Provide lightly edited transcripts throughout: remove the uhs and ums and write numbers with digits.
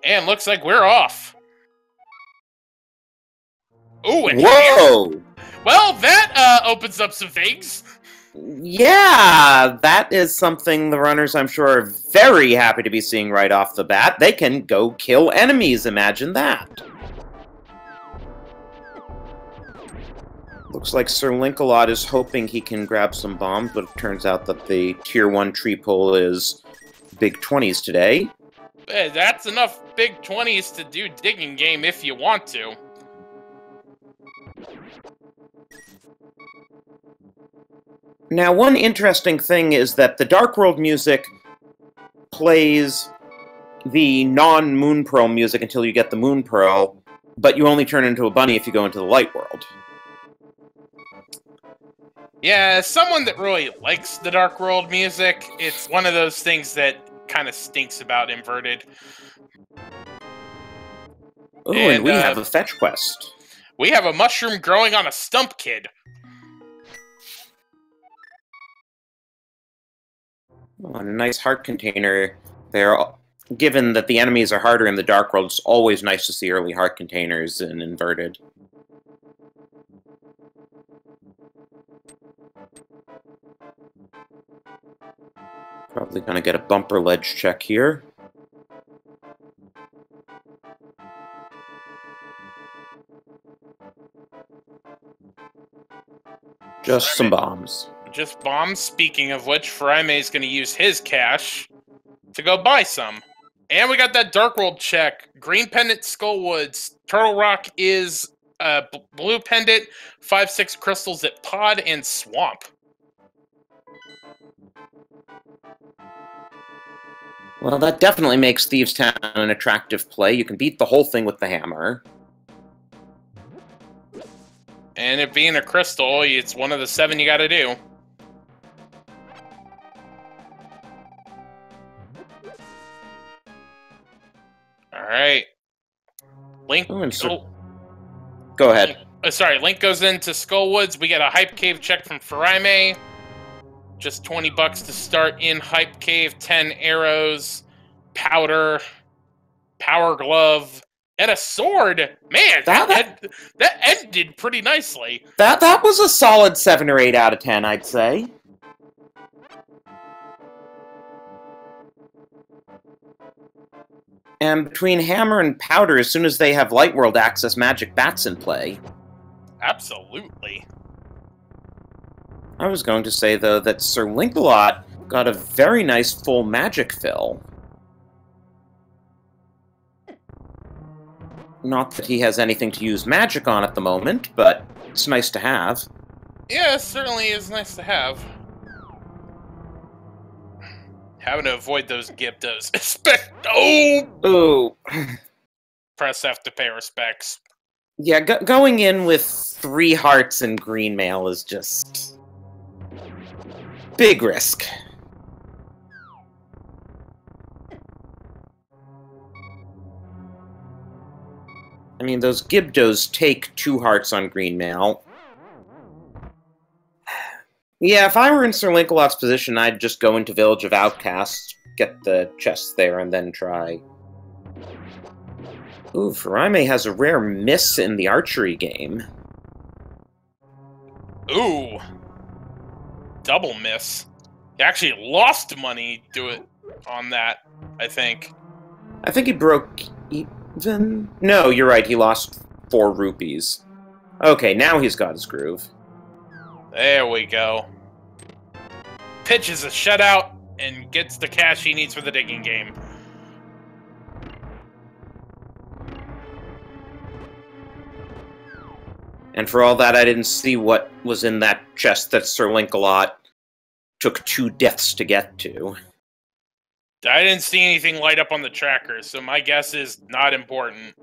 And looks like we're off. Ooh, and whoa! Well, that opens up some things. Yeah, that is something the runners, I'm sure, are very happy to be seeing right off the bat. They can go kill enemies, imagine that. Looks like SirLinkalot is hoping he can grab some bombs, but it turns out that the Tier 1 tree pull is big 20s today. Hey, that's enough big 20s to do digging game if you want to. Now, one interesting thing is that the Dark World music plays the non-Moon Pearl music until you get the Moon Pearl, but you only turn into a bunny if you go into the Light World. Yeah, as someone that really likes the Dark World music, it's one of those things that kind of stinks about Inverted. Oh, and we have a fetch quest. We have a mushroom growing on a stump kid. Oh, and a nice heart container there. Given that the enemies are harder in the Dark World, it's always nice to see early heart containers in Inverted. Probably gonna get a bumper ledge check here. Just some bombs. Just bombs. Speaking of which, Furaime is going to use his cash to go buy some. And we got that Dark World check. Green Pendant, Skullwoods. Turtle Rock is Blue Pendant. 5-6 crystals at Pod and Swamp. Well, that definitely makes Thieves' Town an attractive play. You can beat the whole thing with the hammer. And it being a crystal, it's one of the 7 you gotta do. Alright. Link... Go ahead. Sorry, Link goes into Skullwoods. We get a Hype Cave check from Furaime. Just 20 bucks to start in Hype Cave. 10 arrows, powder, power glove, and a sword. Man, that ended pretty nicely. That was a solid 7 or 8 out of 10, I'd say. And between hammer and powder, as soon as they have Light World access, magic bats in play. Absolutely. I was going to say, though, that SirLinkalot got a very nice full magic fill. Not that he has anything to use magic on at the moment, but it's nice to have. Yeah, it certainly is nice to have. Having to avoid those Gyptos. Ooh. Press F to pay respects. Yeah, going in with 3 hearts and green mail is just... big risk. I mean, those Gyptos take 2 hearts on green mail. Yeah, if I were in SirLinkalot's position, I'd just go into Village of Outcasts, get the chests there, and then try. Ooh, Furaime has a rare miss in the archery game. Ooh. Double miss. He actually lost money on that, I think. I think he broke even... No, you're right, he lost 4 rupees. Okay, now he's got his groove. There we go. Pitches a shutout and gets the cash he needs for the digging game. And for all that, I didn't see what was in that chest that SirLinkalot took 2 deaths to get to. I didn't see anything light up on the tracker, so my guess is not important.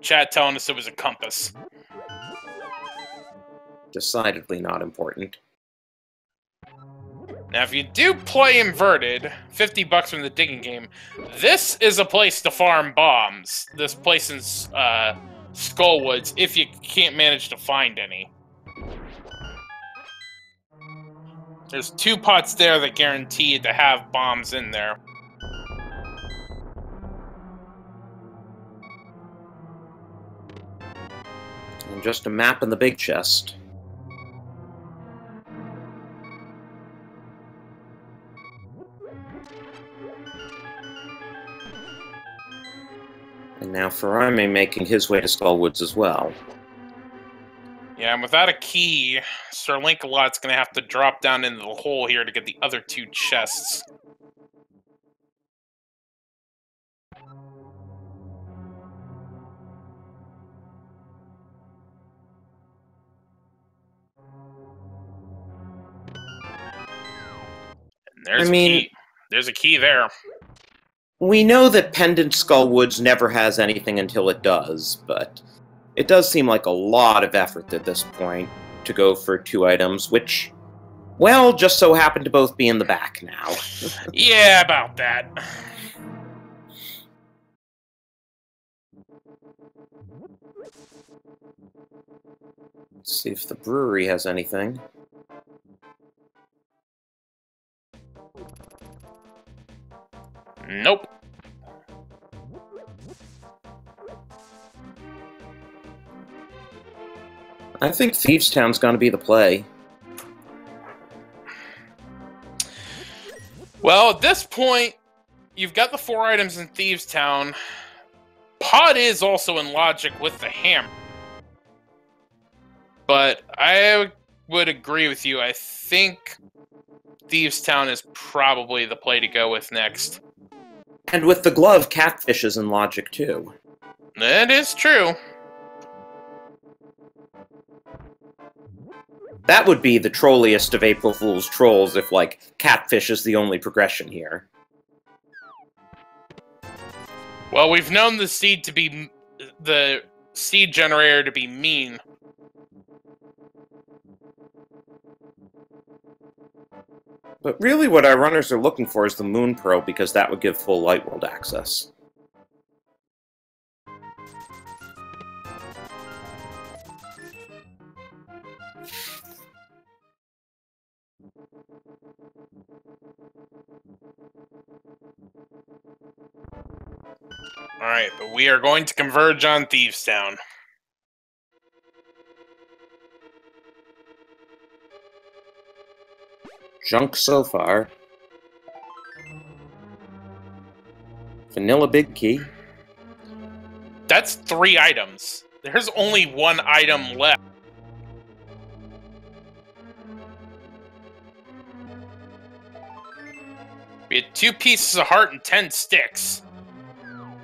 Chat telling us it was a compass. Decidedly not important. Now, if you do play Inverted, 50 bucks from the digging game, this is a place to farm bombs. This place in Skullwoods, if you can't manage to find any. There's 2 pots there that guaranteed to have bombs in there. And just a map in the big chest. And now Furaime making his way to Skullwoods as well. Yeah, and without a key, SirLinkalot's going to have to drop down into the hole here to get the other two chests. And there's a key. There's a key there. We know that Pendant Skullwoods never has anything until it does, but it does seem like a lot of effort at this point to go for 2 items, which, well, just so happen to both be in the back now. Yeah, about that. Let's see if the brewery has anything. Nope. I think Thieves Town's gonna be the play. Well, at this point, you've got the 4 items in Thieves Town. Pod is also in Logic with the hammer. But I would agree with you. I think Thieves Town is probably the play to go with next. And with the glove, Catfish is in Logic too. That is true. That would be the trolliest of April Fool's trolls if, like, Catfish is the only progression here. Well, we've known the seed generator to be mean. But really what our runners are looking for is the Moon Pearl, because that would give full Light World access. Alright, but we are going to converge on Thieves Town. Junk so far. Vanilla Big Key. That's 3 items. There's only 1 item left. We had 2 pieces of heart and 10 sticks.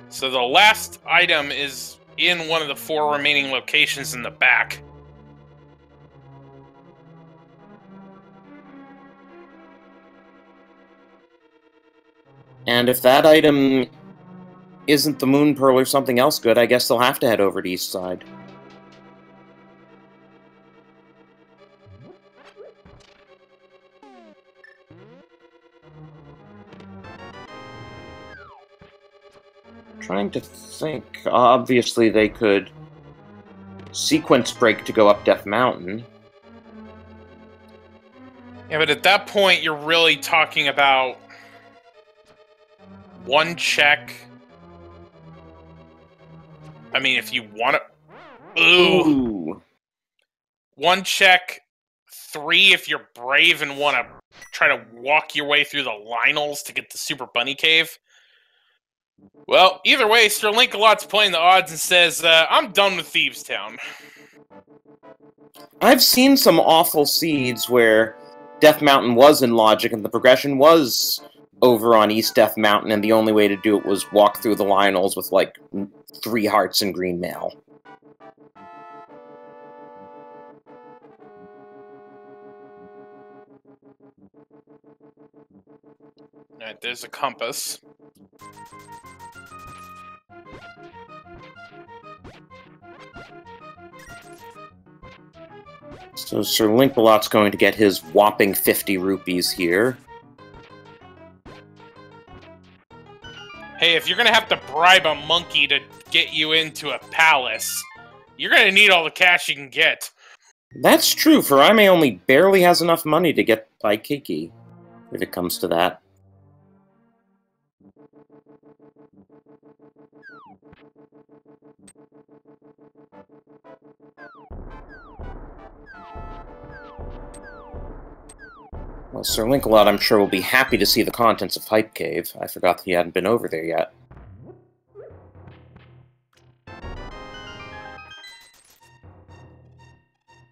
So the last item is in one of the 4 remaining locations in the back. And if that item isn't the Moon Pearl or something else good, I guess they'll have to head over to East Side. Trying to think. Obviously, they could sequence break to go up Death Mountain. Yeah, but at that point, you're really talking about 1 check. I mean, if you want to... Ooh. 1 check, 3 if you're brave and want to try to walk your way through the Lionels to get the Super Bunny Cave. Well, either way, SirLinkalot's playing the odds and says, I'm done with Thieves Town. I've seen some awful seeds where Death Mountain was in Logic and the progression was over on East Death Mountain, and the only way to do it was walk through the Lionels with, like, 3 hearts and green mail. Alright, there's a compass. So SirLinkalot's going to get his whopping 50 rupees here. Hey, if you're gonna have to bribe a monkey to get you into a palace, you're gonna need all the cash you can get. That's true. Furaime only barely has enough money to get by Kiki, if it comes to that. Well, SirLinkalot, I'm sure, will be happy to see the contents of Hype Cave. I forgot that he hadn't been over there yet.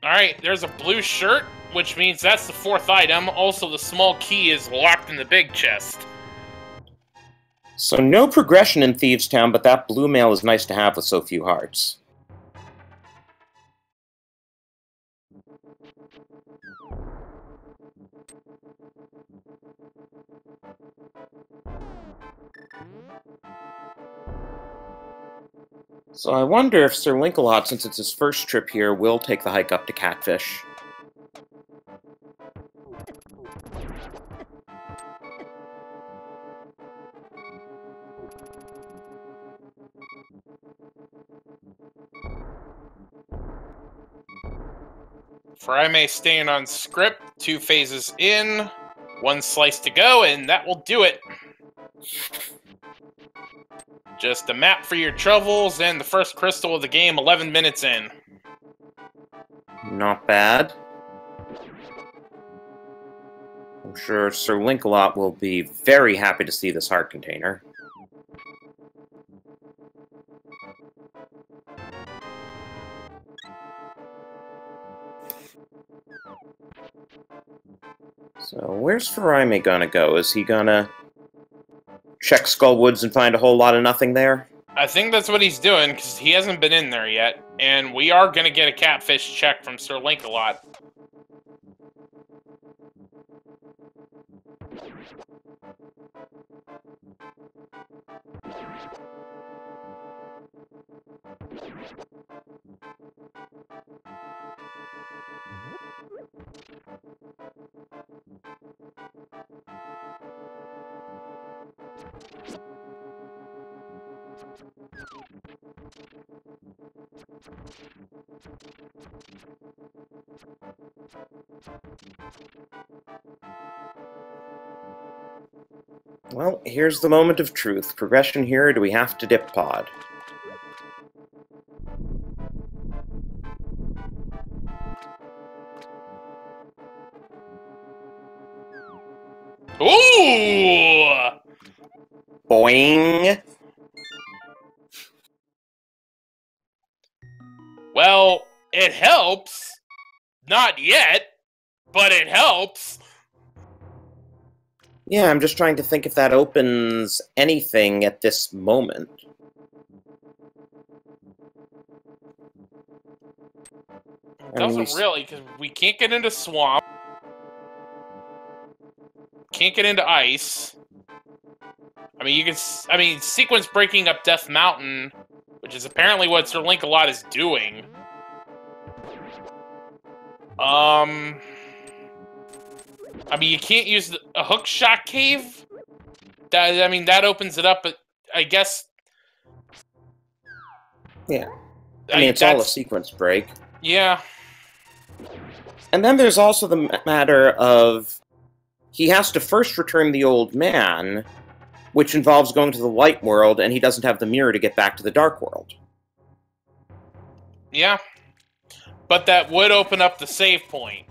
Alright, there's a blue shirt, which means that's the 4th item. Also, the small key is locked in the big chest. So no progression in Thieves' Town, but that blue mail is nice to have with so few hearts. So I wonder if SirLinkalot, since it's his first trip here, will take the hike up to Catfish. Furaime staying on script, 2 phases in, 1 slice to go, and that will do it. Just a map for your troubles, and the first crystal of the game 11 minutes in. Not bad. I'm sure SirLinkalot will be very happy to see this heart container. So, where's Furaime gonna go? Is he gonna check Skullwoods and find a whole lot of nothing there? I think that's what he's doing, because he hasn't been in there yet. And we are going to get a catfish check from SirLinkalot. Well, here's the moment of truth. Progression here, or do we have to dip pod? Ooh! Boing! Well, it helps. Not yet, but it helps. Yeah, I'm just trying to think if that opens anything at this moment. It doesn't really, because we can't get into swamp. Can't get into ice. I mean, you can. I mean, sequence breaking up Death Mountain, which is apparently what SirLinkalot is doing. I mean, you can't use a hook shot cave. That opens it up, but I guess. Yeah. I mean, it's all a sequence break. Yeah. And then there's also the matter of he has to first return the old man, which involves going to the light world, and he doesn't have the mirror to get back to the dark world. Yeah. But that would open up the save point.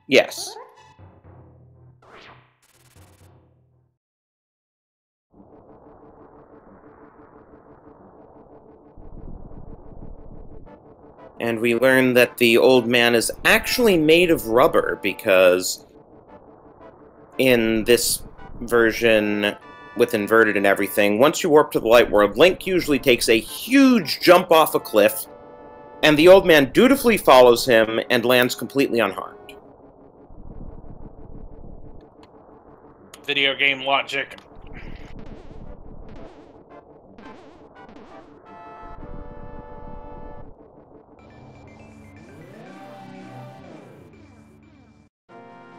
Yes. And we learn that the old man is actually made of rubber, because in this version, with inverted and everything, once you warp to the light world, Link usually takes a huge jump off a cliff, and the old man dutifully follows him and lands completely unharmed. Video game logic.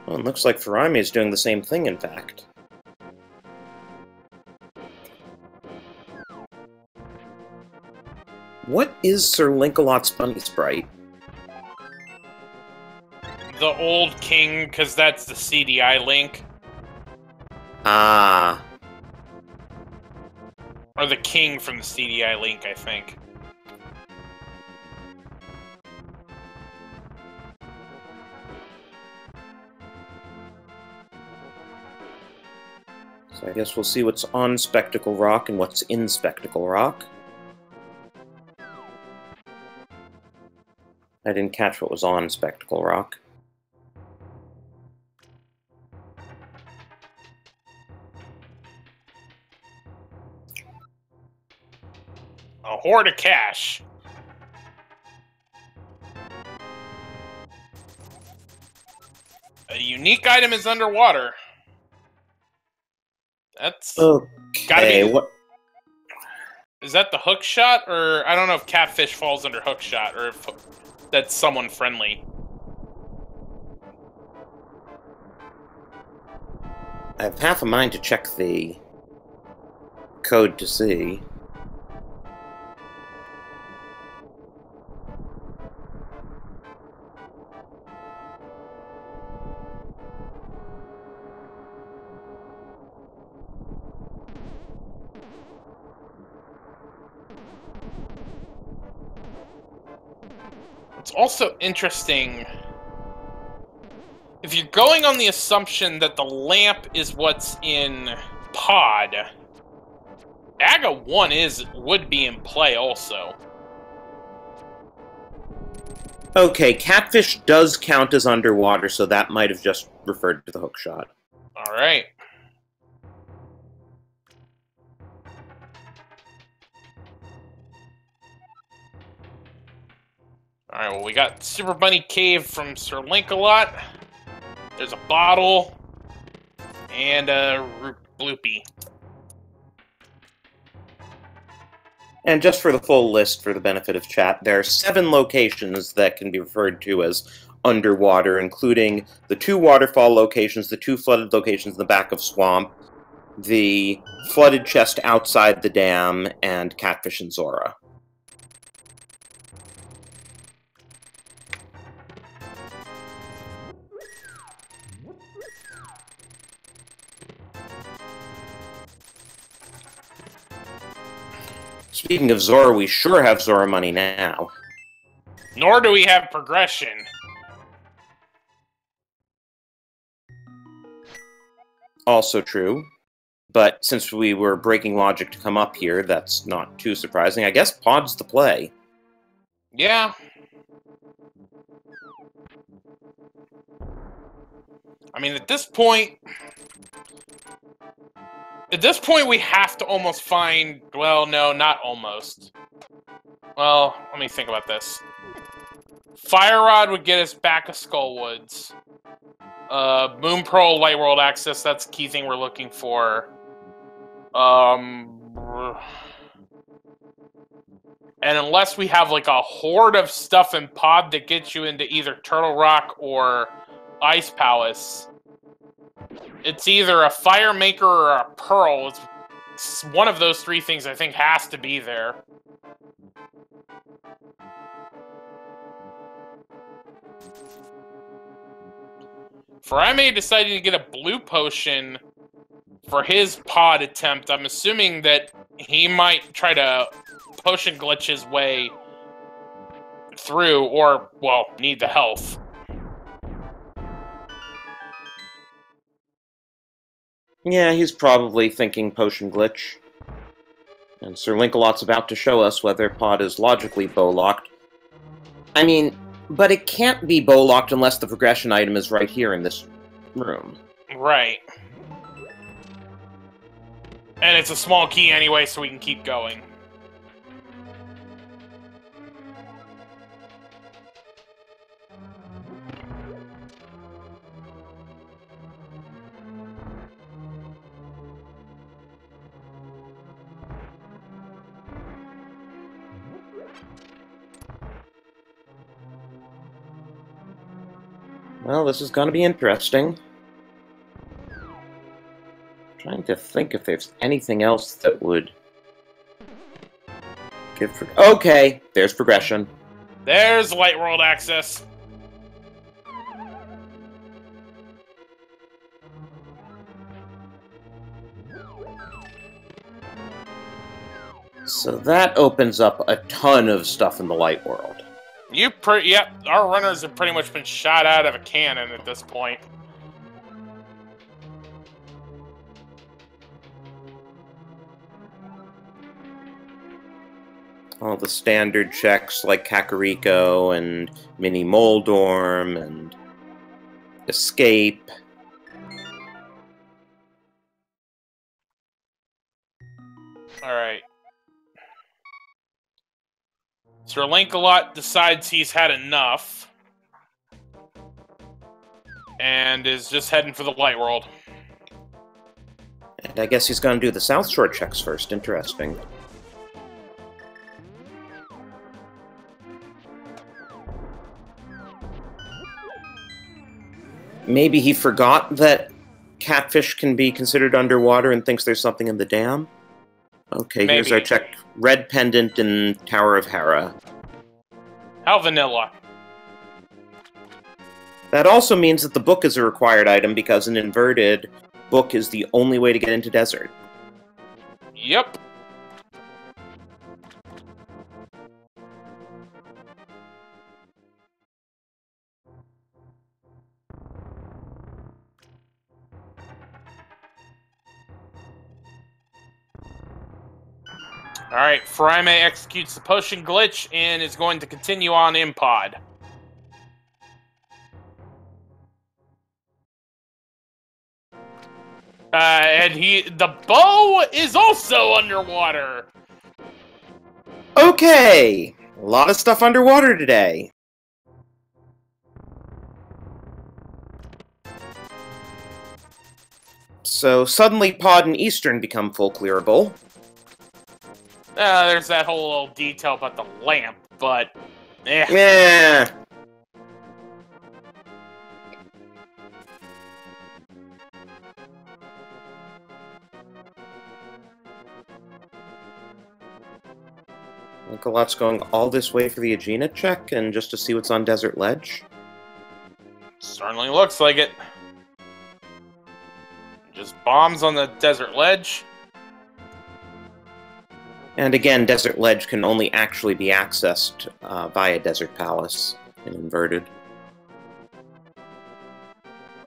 Well, it looks like Furaime is doing the same thing, in fact. What is SirLinkalot's bunny sprite? The old king, because that's the CDI Link. Ah. Or the king from the CDI Link, I think. So I guess we'll see what's on Spectacle Rock and what's in Spectacle Rock. I didn't catch what was on Spectacle Rock. A hoard of cash. A unique item is underwater. That's gotta be. What? Is that the hook shot, or I don't know if catfish falls under hook shot, or if that's someone friendly. I have half a mind to check the code to see. It's also interesting, if you're going on the assumption that the lamp is what's in pod, AGA 1 would be in play also. Okay, catfish does count as underwater, so that might have just referred to the hook shot. Alright. Alright, well, we got Super Bunny Cave from SirLinkalot. There's a bottle. And a bloopy. And just for the full list, for the benefit of chat, there are 7 locations that can be referred to as underwater, including the 2 waterfall locations, the 2 flooded locations in the back of Swamp, the flooded chest outside the dam, and Catfish and Zora. Speaking of Zora, we sure have Zora money now. Nor do we have progression. Also true. But since we were breaking logic to come up here, that's not too surprising. I guess pod's the play. Yeah. I mean, at this point, we have to almost find... Well, no, not almost. Well, let me think about this. Fire Rod would get us back of Skullwoods. Moon Pearl Light World Access, that's the key thing we're looking for. And unless we have, like, a horde of stuff in pod that gets you into either Turtle Rock or Ice Palace, it's either a Fire Maker or a Pearl. It's one of those 3 things I think has to be there. Furaime decided to get a blue potion for his pod attempt. I'm assuming that he might try to potion glitch his way through, or, well, need the health. Yeah, he's probably thinking potion glitch. And SirLinkalot's about to show us whether pod is logically bow-locked. I mean, but it can't be bow-locked unless the progression item is right here in this room. Right. And it's a small key anyway, so we can keep going. Well, this is going to be interesting. Trying to think if there's anything else that would give... Okay, there's progression. There's Light World Access. So that opens up a ton of stuff in the Light World. Yep, our runners have pretty much been shot out of a cannon at this point. All the standard checks like Kakariko and Mini Moldorm and Escape. Alright. SirLinkalot decides he's had enough. And is just heading for the light world. And I guess he's going to do the South Shore checks first. Interesting. Maybe he forgot that catfish can be considered underwater and thinks there's something in the dam? Okay, Maybe. Here's our check. Red Pendant in Tower of Hera. How vanilla. That also means that the book is a required item because an inverted book is the only way to get into desert. Yep. Alright, Furaime executes the potion glitch and is going to continue on in pod. And the bow is also underwater. Okay! A lot of stuff underwater today. So suddenly Pod and Eastern become full clearable. There's that whole little detail about the lamp, but... Yeah. Linkalot's going all this way for the Aegina check and just to see what's on Desert Ledge. Certainly looks like it. Just bombs on the Desert Ledge. And again, Desert Ledge can only actually be accessed via Desert Palace in Inverted.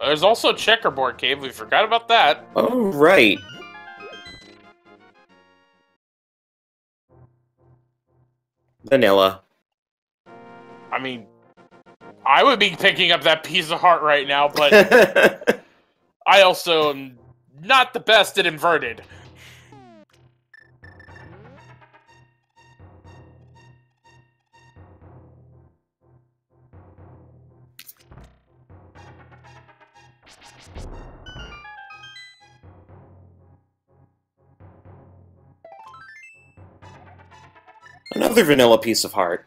There's also Checkerboard Cave. We forgot about that. Oh, right. Vanilla. I mean, I would be picking up that piece of heart right now, but I also am not the best at Inverted. Another vanilla piece of heart.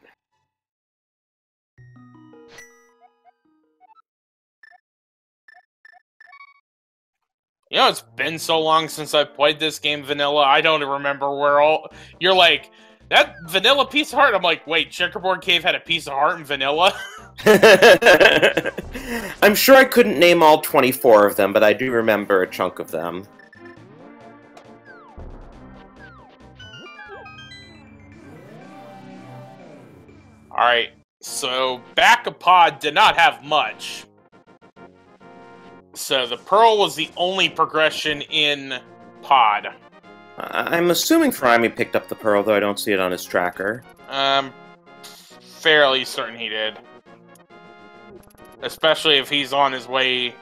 You know, it's been so long since I played this game vanilla, I don't remember where all... You're like, that vanilla piece of heart? I'm like, wait, Checkerboard Cave had a piece of heart in vanilla? I'm sure I couldn't name all 24 of them, but I do remember a chunk of them. Alright, so Back-a-Pod did not have much. So the Pearl was the only progression in Pod. I'm assuming Furaime picked up the Pearl, though I don't see it on his tracker. Fairly certain he did. Especially if he's on his way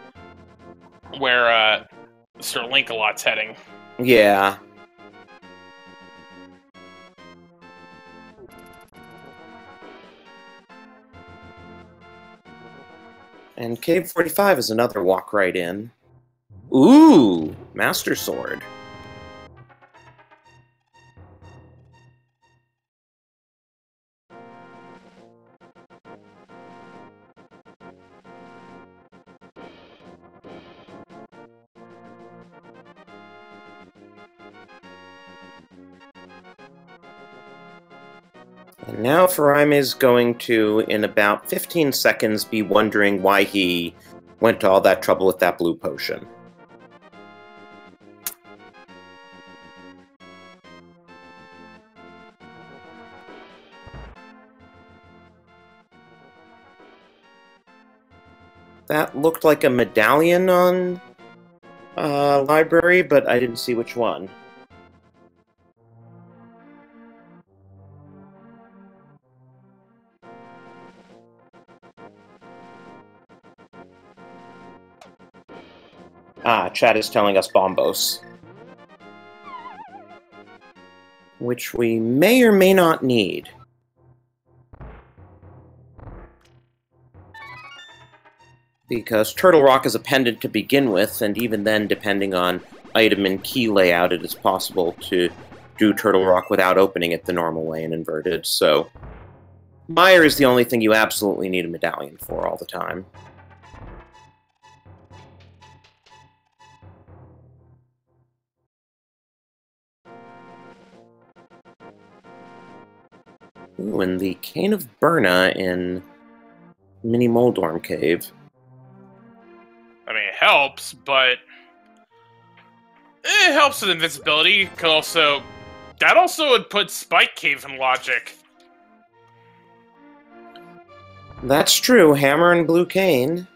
where, SirLinkalot's heading. Yeah. And Cave 45 is another walk right in. Ooh! Master Sword. And now Furaime is going to, in about 15 seconds, be wondering why he went to all that trouble with that blue potion. That looked like a medallion on library, but I didn't see which one. Chat is telling us Bombos. Which we may or may not need. Because Turtle Rock is a pendant to begin with, and even then, depending on item and key layout, it is possible to do Turtle Rock without opening it the normal way and inverted, so... Mire is the only thing you absolutely need a medallion for all the time. Ooh, and the Cane of Burna in Mini Moldorm Cave. I mean, it helps, but... It helps with invincibility. That also would put Spike Cave in logic. That's true, Hammer and Blue Cane.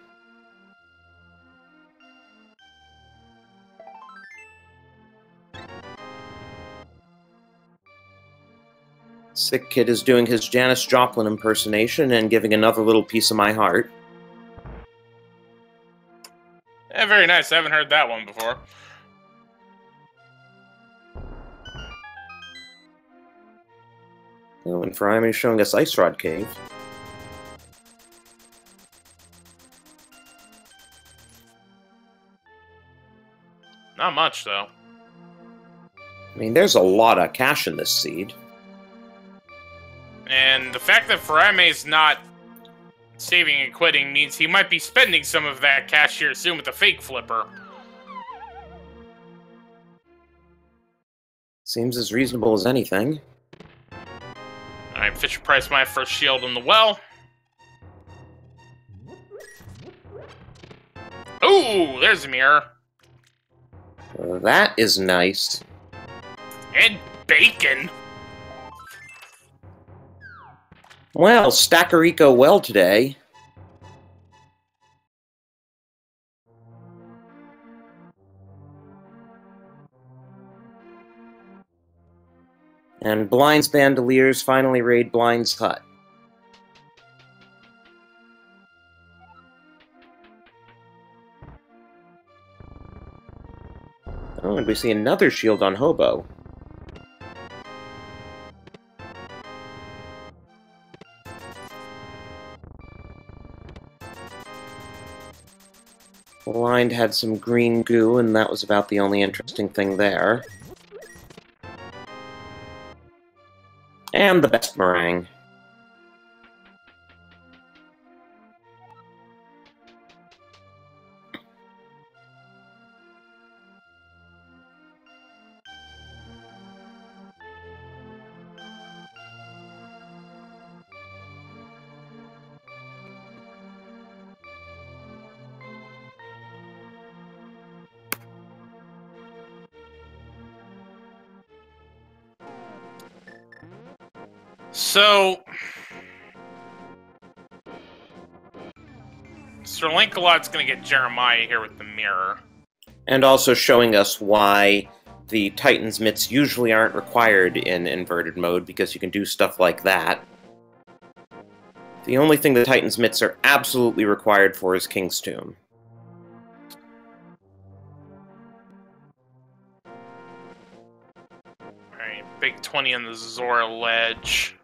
Sick Kid is doing his Janis Joplin impersonation and giving another little piece of my heart. Yeah, very nice. I haven't heard that one before. Oh, and Furaime is showing us Ice Rod Cave. Not much, though. I mean, there's a lot of cash in this seed. And the fact that Furaime's not saving and quitting means he might be spending some of that cash here soon with the fake flipper. Seems as reasonable as anything. Alright, Fisher Price my first shield in the well. Ooh, there's a mirror. That is nice. And bacon. Well, Stackerico well today. And Blind's Bandoliers finally raid Blind's hut. Oh, and we see another shield on Hobo. Blind had some green goo, and that was about the only interesting thing there. And the best meringue. So, SirLinkalot's gonna get Jeremiah here with the mirror. And also showing us why the Titan's mitts usually aren't required in inverted mode, because you can do stuff like that. The only thing the Titan's mitts are absolutely required for is King's Tomb. Alright, big 20 on the Zora ledge.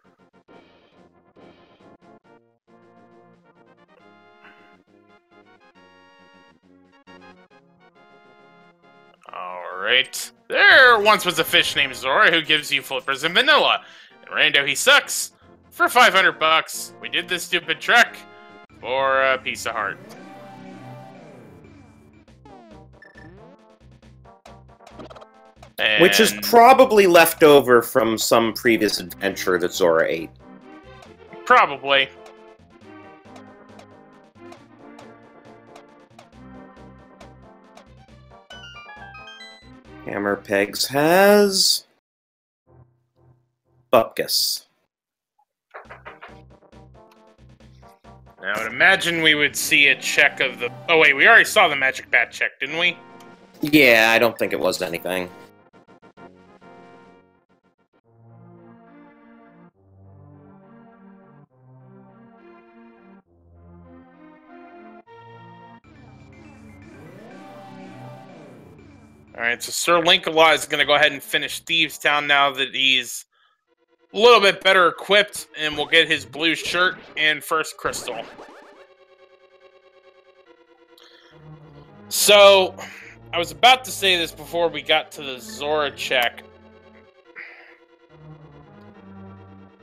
Alright. There once was a fish named Zora who gives you flippers and vanilla. And Rando, he sucks. For 500 bucks, we did this stupid trek for a piece of heart. Which is probably left over from some previous adventure that Zora ate. Probably. Hammer Pegs has... Bupkis. Now, I would imagine we would see a check of the... Oh, wait, we already saw the magic bat check, didn't we? Yeah, I don't think it was anything. Alright, so SirLinkalot is going to go ahead and finish Thieves Town now that he's a little bit better equipped, and we'll get his blue shirt and first crystal. So, I was about to say this before we got to the Zora check.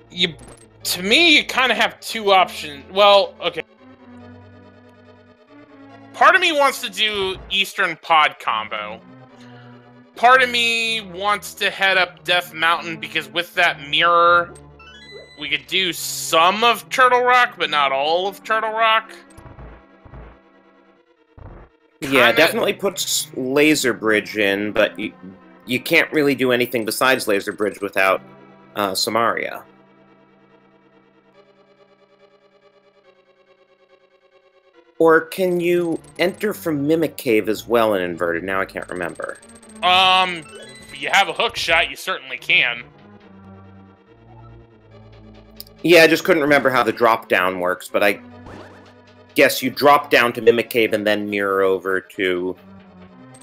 To me, you kind of have two options. Well, okay. Part of me wants to do Eastern Pod combo. Part of me wants to head up Death Mountain because with that mirror, we could do some of Turtle Rock, but not all of Turtle Rock. Yeah, definitely puts Laser Bridge in, but you can't really do anything besides Laser Bridge without Samaria. Or can you enter from Mimic Cave as well in Inverted? Now I can't remember. If you have a hook shot, you certainly can. Yeah, I just couldn't remember how the drop-down works, but I guess you drop down to Mimic Cave and then mirror over to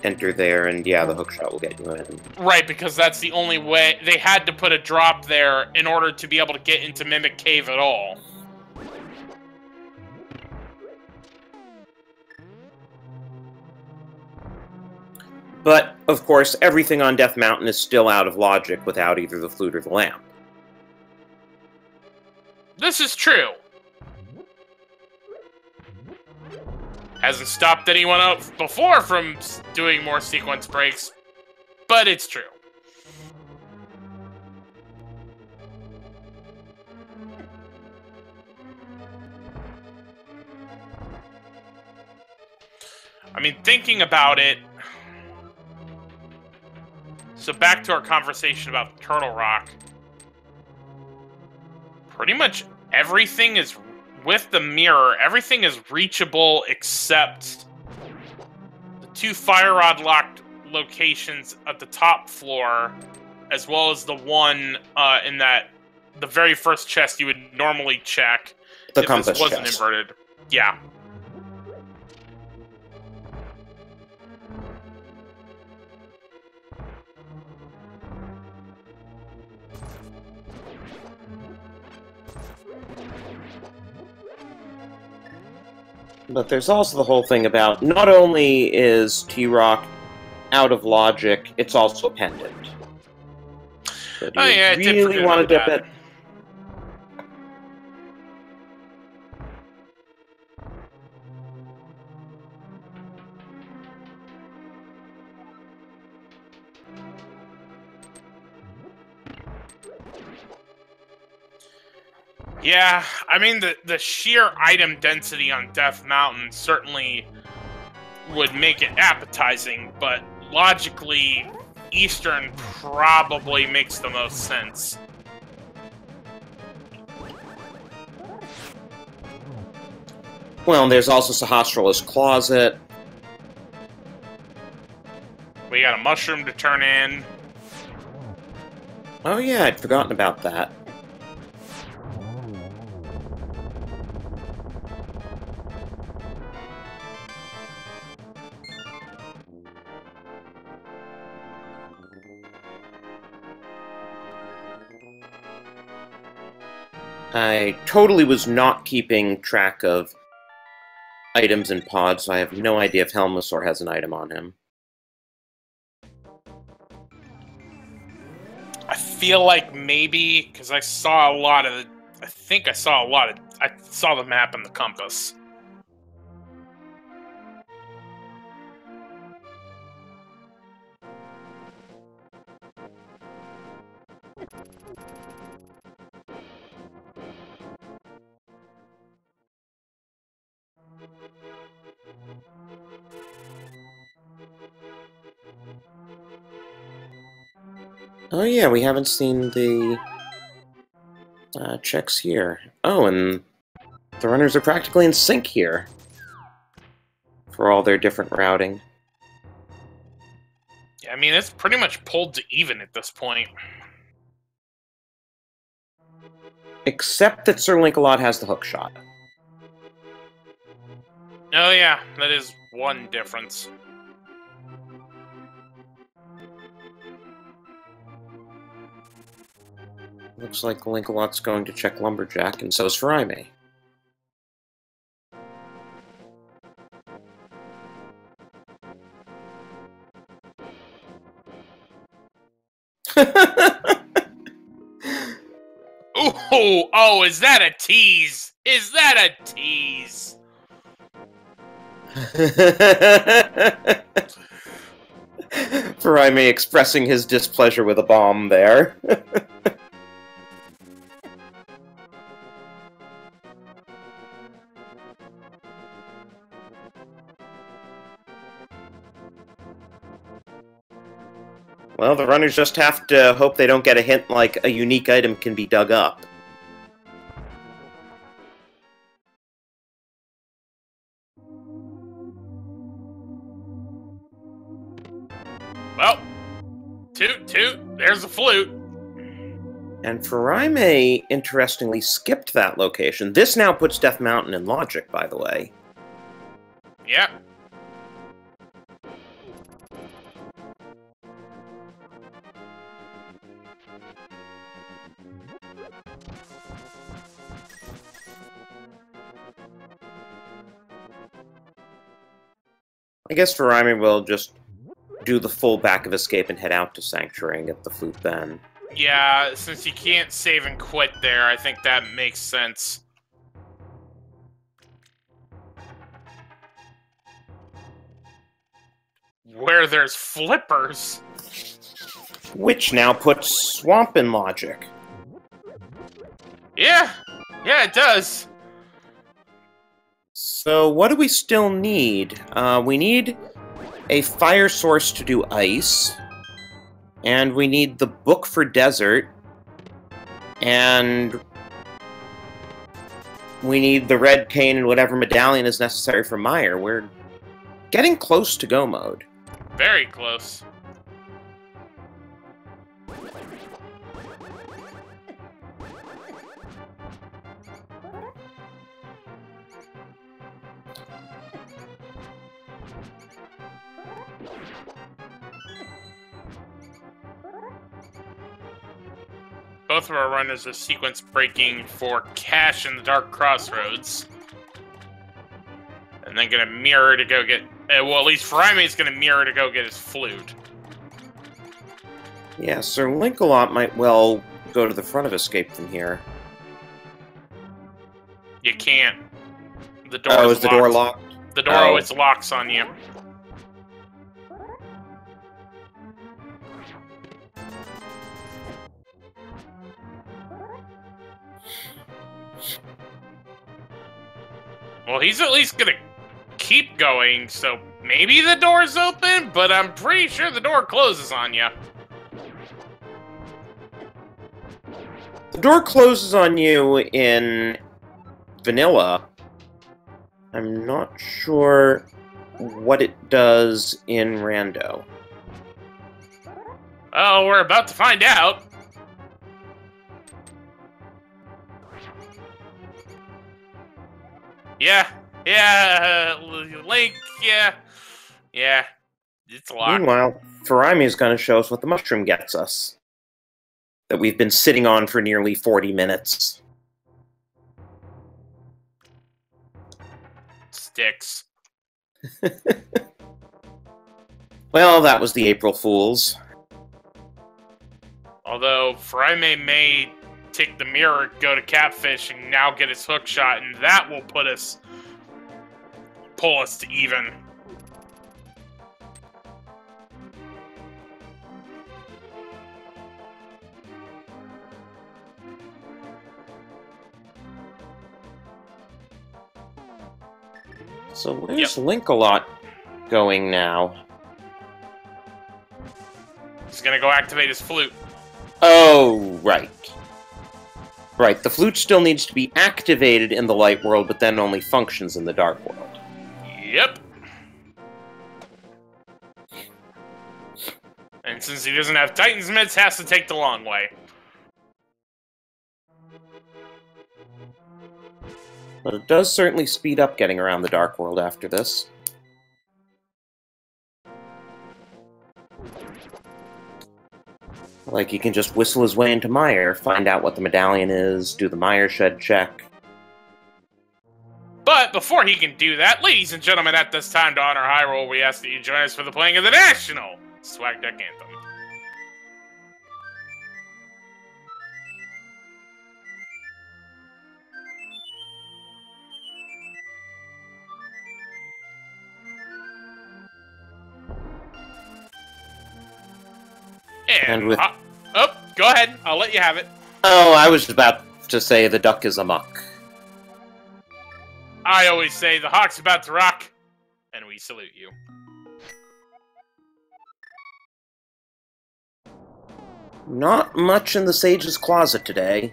enter there, and yeah, the hook shot will get you in. Right, because that's the only way. They had to put a drop there in order to be able to get into Mimic Cave at all. But, of course, everything on Death Mountain is still out of logic without either the flute or the lamp. This is true. Hasn't stopped anyone else before from doing more sequence breaks, but it's true. I mean, thinking about it... So back to our conversation about Turtle Rock. Pretty much everything is, with the mirror, everything is reachable except the 2 fire rod locked locations at the top floor, as well as the one in the very first chest you would normally check The if compass this wasn't chest. inverted. Yeah. But there's also the whole thing about, not only is T-Rock out of logic, it's also pendant. So Oh yeah, I did really forget want to about dip that. it. Yeah, I mean, the sheer item density on Death Mountain certainly would make it appetizing, but logically, Eastern probably makes the most sense. Well, and there's also Sahasrara's Closet. We got a mushroom to turn in. Oh yeah, I'd forgotten about that. I totally was not keeping track of items in pods, so I have no idea if Helmosaur has an item on him. I feel like maybe, because I saw a lot of... I think I saw a lot of... I saw the map and the compass. Oh yeah, we haven't seen the checks here. Oh, and the runners are practically in sync here for all their different routing. Yeah, I mean, it's pretty much pulled to even at this point. Except that SirLinkalot has the hook shot. Oh yeah, that is one difference. Looks like Linkalot's going to check Lumberjack, and so is Furaime. Ooh, oh, is that a tease? Is that a tease? Furaime expressing his displeasure with a bomb there. Well, the runners just have to hope they don't get a hint like a unique item can be dug up. Well, toot toot, there's a flute. And Furaime, interestingly, skipped that location. This now puts Death Mountain in logic, by the way. Yep. I guess Furaime will just do the full back of escape and head out to Sanctuary and get the flute then. Yeah, since you can't save and quit there, I think that makes sense. Where there's flippers. Which now puts Swamp in logic. Yeah, it does. So what do we still need? We need a fire source to do ice, and we need the book for desert, and we need the red cane and whatever medallion is necessary for Meyer. We're getting close to go mode. Very close. Both of our runners are sequence breaking for cash in the Dark Crossroads. And then gonna mirror to go get... well, at least Furaime's gonna mirror to go get his flute. Yeah, SirLinkalot might well go to the front of escape from here. You can't. The door Oh, is is the door locked? The door always locks on you. Well, he's at least gonna keep going, so maybe the door's open, but I'm pretty sure the door closes on you. The door closes on you in vanilla. I'm not sure what it does in rando. Oh, we're about to find out. Yeah, Link, yeah, it's locked. Meanwhile, Furaime is going to show us what the mushroom gets us. That we've been sitting on for nearly 40 minutes. Sticks. Well, that was the April Fools. Although, Furaime may take the mirror, go to Catfish, and now get his hook shot, and that will pull us to even. So where's Linkalot going now? He's gonna go activate his flute. Oh, right. Right, the flute still needs to be activated in the light world, but then only functions in the dark world. Yep. And since he doesn't have Titan's Mitts, has to take the long way. But it does certainly speed up getting around the dark world after this. Like, he can just whistle his way into Mire, find out what the medallion is, do the Mire Shed check. But before he can do that, ladies and gentlemen, at this time to honor Hyrule, we ask that you join us for the playing of the National Swag Deck Anthem. And with... Oh, go ahead. I'll let you have it. Oh, I was about to say the duck is amok. I always say the hawk's about to rock, and we salute you. Not much in the Sage's Closet today.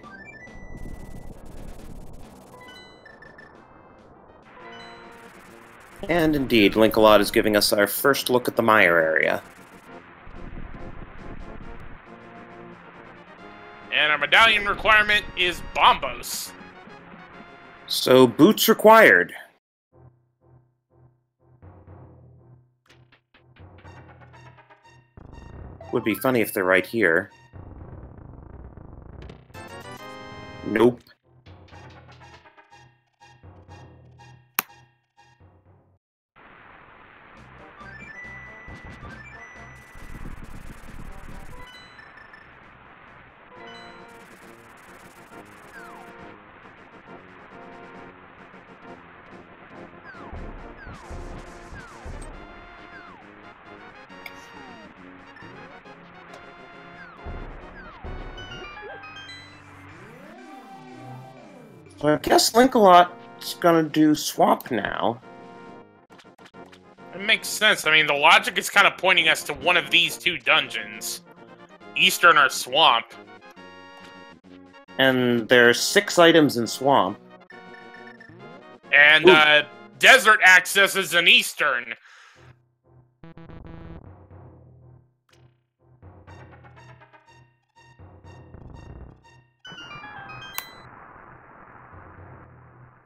And indeed, Linkalot is giving us our first look at the Mire area. And our medallion requirement is Bombos. So, boots required. Would be funny if they're right here. Nope. So I guess Linkalot's gonna do Swamp now. It makes sense. I mean, the logic is kind of pointing us to one of these two dungeons. Eastern or Swamp. And there's 6 items in Swamp. And, Desert access is in Eastern.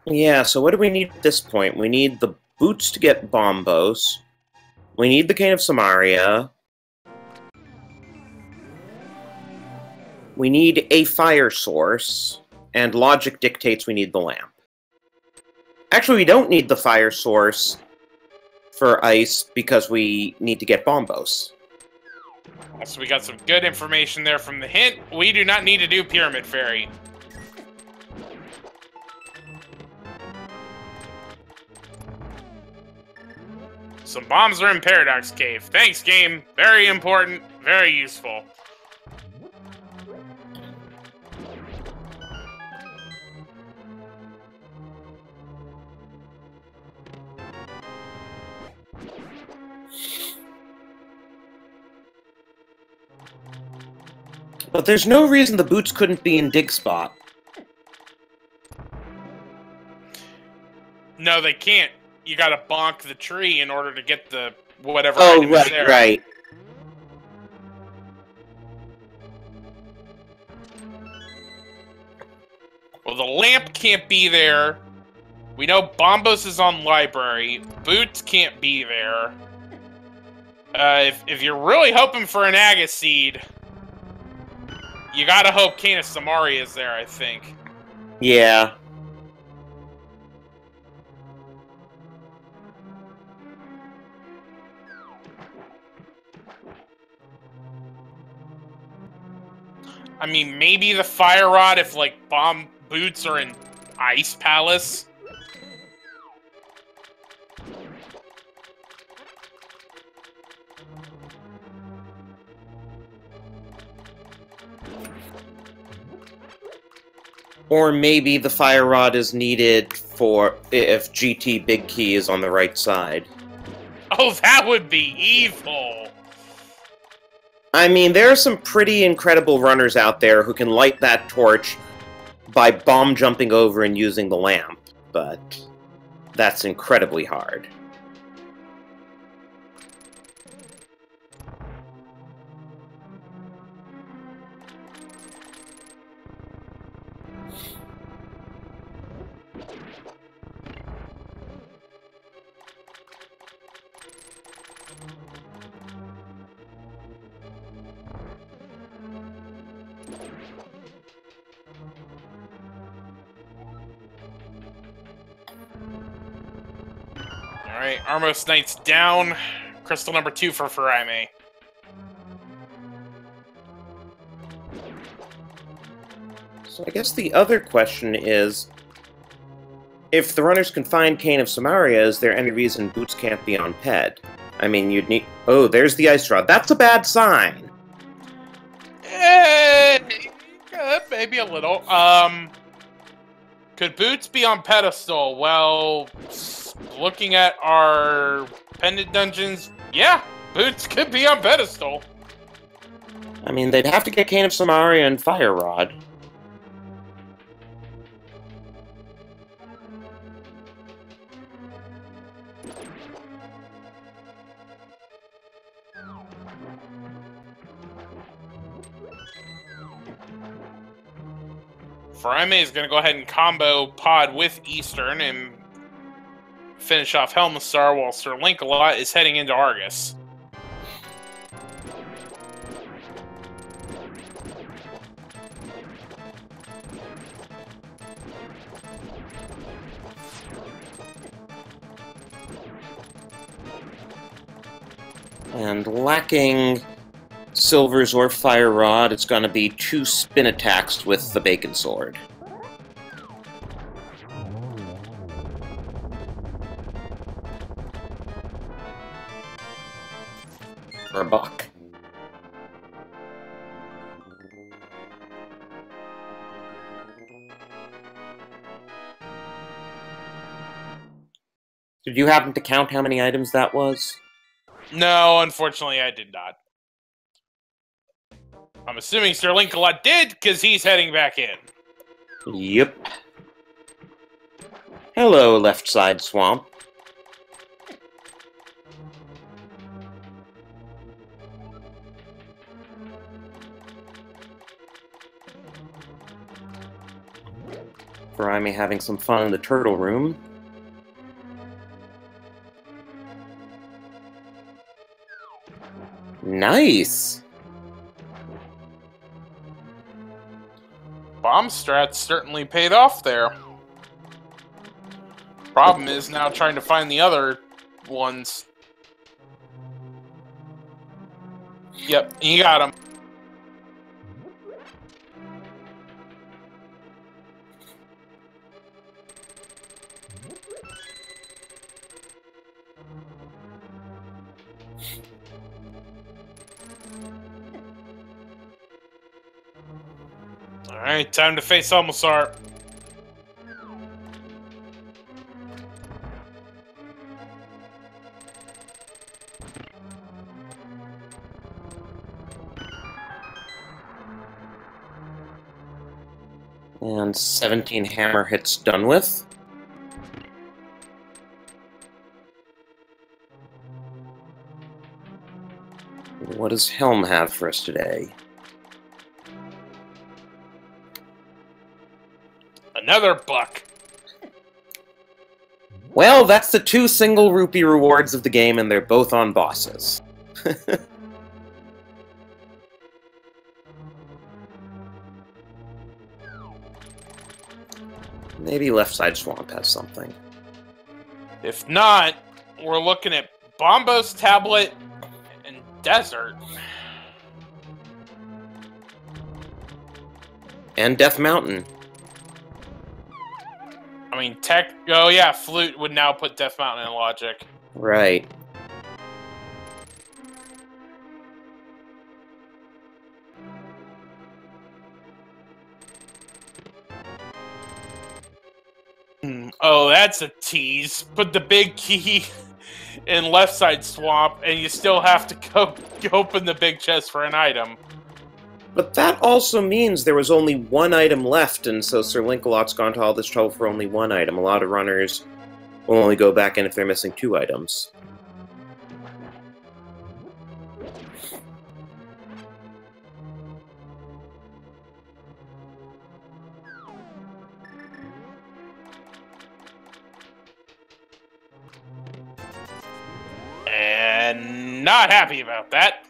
Yeah, so what do we need at this point? We need the boots to get Bombos. We need the Cane of Samaria. We need a fire source. And logic dictates we need the lamp. Actually, we don't need the fire source for ice because we need to get Bombos. So we got some good information there from the hint. We do not need to do Pyramid Fairy. Some bombs are in Paradox Cave. Thanks, game. Very important. Very useful. But there's no reason the boots couldn't be in Dig Spot. No, they can't. You gotta bonk the tree in order to get the whatever Oh, item is right, there. right. Well, the lamp can't be there. We know Bombos is on library. Boots can't be there. If you're really hoping for an Agaseed, you gotta hope Cane of Samaria is there, I think. Yeah. I mean, maybe the Fire Rod if, like, Bomb Boots are in Ice Palace. Or maybe the fire rod is needed for if GT Big Key is on the right side. Oh, that would be evil! I mean, there are some pretty incredible runners out there who can light that torch by bomb jumping over and using the lamp, but that's incredibly hard. Alright, Armos Knight's down. Crystal number 2 for Furaime. So I guess the other question is, if the runners can find Cane of Samaria, is there any reason Boots can't be on Ped? I mean, you'd need... Oh, there's the Ice Rod. That's a bad sign! Maybe a little. Could Boots be on pedestal? Well, looking at our pendant dungeons, yeah, Boots could be on pedestal. I mean, they'd have to get Cane of Samaria and Fire Rod. Furaime is going to go ahead and combo Pod with Eastern and finish off Helmastar while SirLinkalot is heading into Argus. And lacking Silvers or Fire Rod, it's going to be 2 spin attacks with the Bacon Sword. For a buck. Did you happen to count how many items that was? No, unfortunately I did not. I'm assuming SirLinkalot did, because he's heading back in. Yep. Hello, left side swamp. Furaime having some fun in the turtle room. Nice! Bomb strats certainly paid off there. Problem is now trying to find the other ones. Yep, you got him. Alright, time to face Helmastar. And 17 hammer hits done with. What does Helm have for us today? Another buck. Well, that's the 2 single rupee rewards of the game, and they're both on bosses. Maybe left side swamp has something. If not, we're looking at Bombo's Tablet and Desert. And Death Mountain. I mean, oh yeah, Flute would now put Death Mountain in logic. Right. Oh, that's a tease. Put the big key in left side swamp, and you still have to go open the big chest for an item. But that also means there was only 1 item left, and so SirLinkalot's gone to all this trouble for only 1 item. A lot of runners will only go back in if they're missing 2 items. And not happy about that.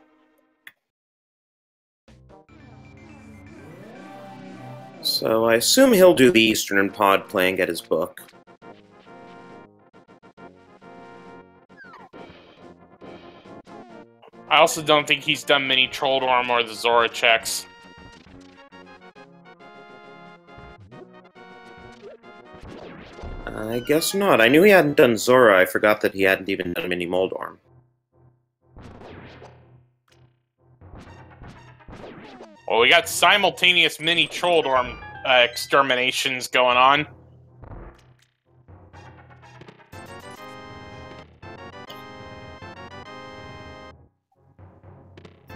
So I assume he'll do the Eastern Pod play and get his book. I also don't think he's done mini Trolldorm or the Zora checks. I guess not. I knew he hadn't done Zora. I forgot that he hadn't even done mini Moldorm. Well, we got simultaneous mini Trolldorm exterminations going on.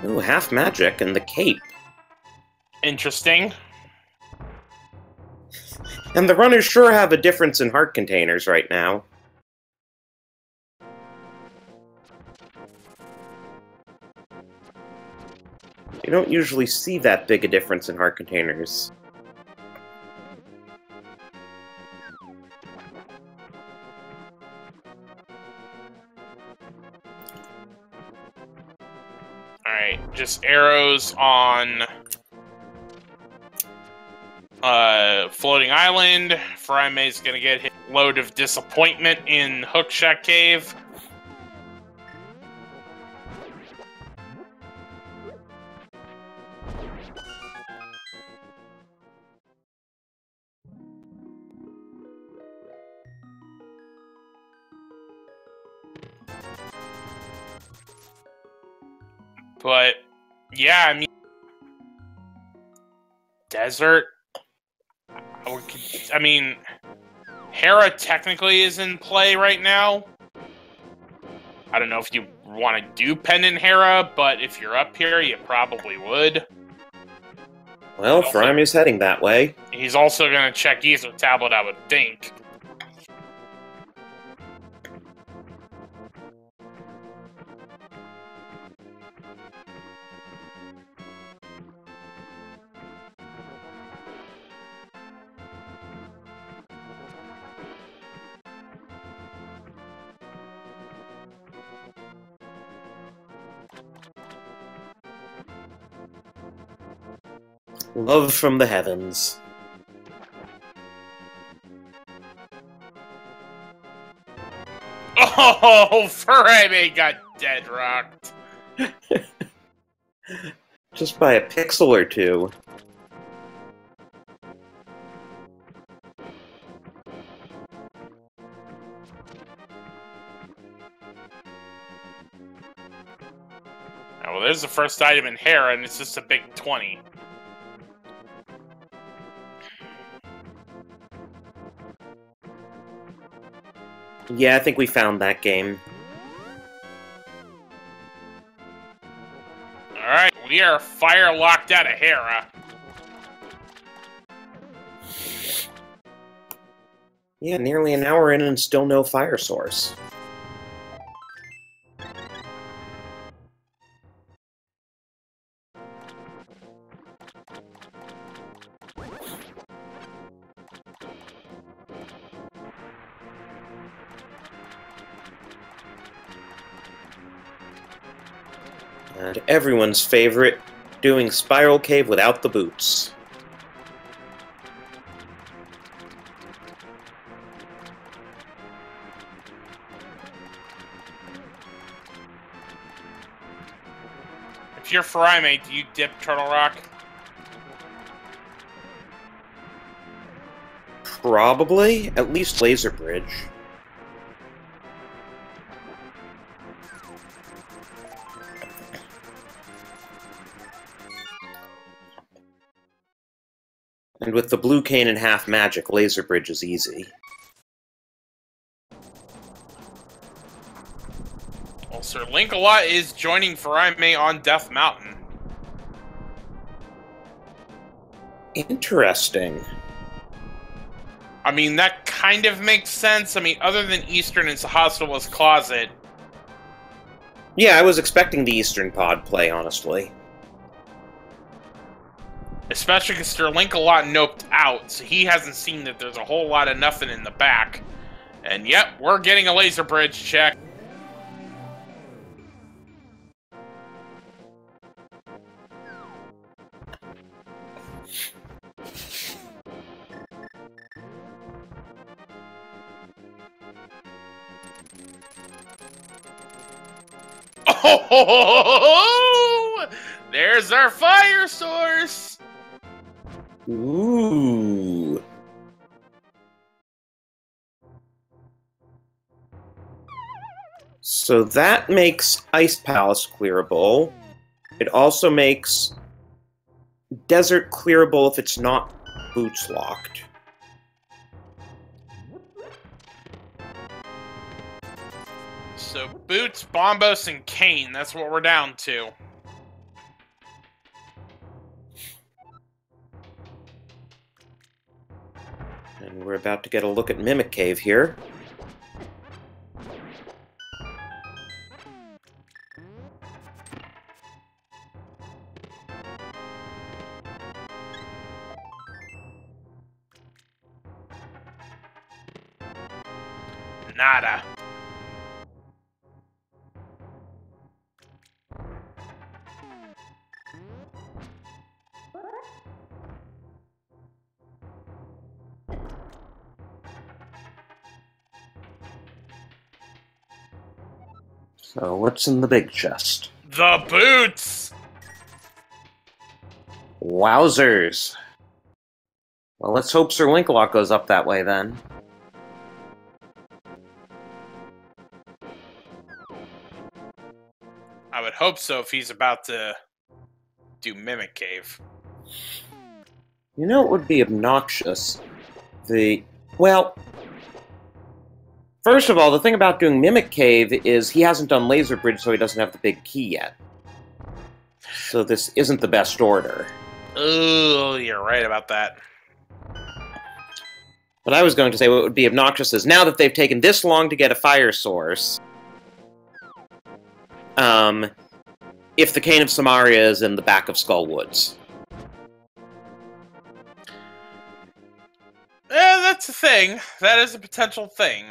Ooh, half magic and the cape. Interesting. And the runners sure have a difference in heart containers right now. You don't usually see that big a difference in heart containers. Alright, just arrows on Floating Island. Furaime's gonna get his load of disappointment in Hookshack Cave. But, yeah, I mean, desert. I mean, Hera technically is in play right now. I don't know if you want to do Pendant Hera, but if you're up here, you probably would. Well, Furaime's heading that way. He's also going to check Ether Tablet, I would think. Love from the heavens. Oh, Furaime got dead rocked. Just by a pixel or two. Oh, well, there's the first item in Hera, and it's just a big 20. Yeah, I think we found that game. Alright, we are fire locked out of Hera. Yeah, nearly an hour in and still no fire source. And everyone's favorite, doing Spiral Cave without the boots. If you're Furaime, do you dip Turtle Rock? Probably. At least Laser Bridge. And with the blue cane and half magic, Laser Bridge is easy. Well, SirLinkalot is joining Furaime on Death Mountain. Interesting. I mean, that kind of makes sense. I mean, other than Eastern and Sahasawa's Closet. Yeah, I was expecting the Eastern Pod play, honestly. Especially because SirLinkalot noped out, so he hasn't seen that there's a whole lot of nothing in the back. And yep, we're getting a laser bridge check. Oh, there's our fire source. Ooh. So that makes Ice Palace clearable. It also makes Desert clearable if it's not boots locked. So Boots, Bombos, and Kane, that's what we're down to. And we're about to get a look at Mimic Cave here. Nada. So what's in the big chest? The Boots! Wowzers. Well, let's hope SirLinkalot goes up that way, then. I would hope so if he's about to do Mimic Cave. You know, it would be obnoxious. Well, first of all, the thing about doing Mimic Cave is he hasn't done Laser Bridge, so he doesn't have the big key yet. So this isn't the best order. Oh, you're right about that. But I was going to say what would be obnoxious is now that they've taken this long to get a fire source, if the Cane of Samaria is in the back of Skull Woods. That's a thing. That is a potential thing.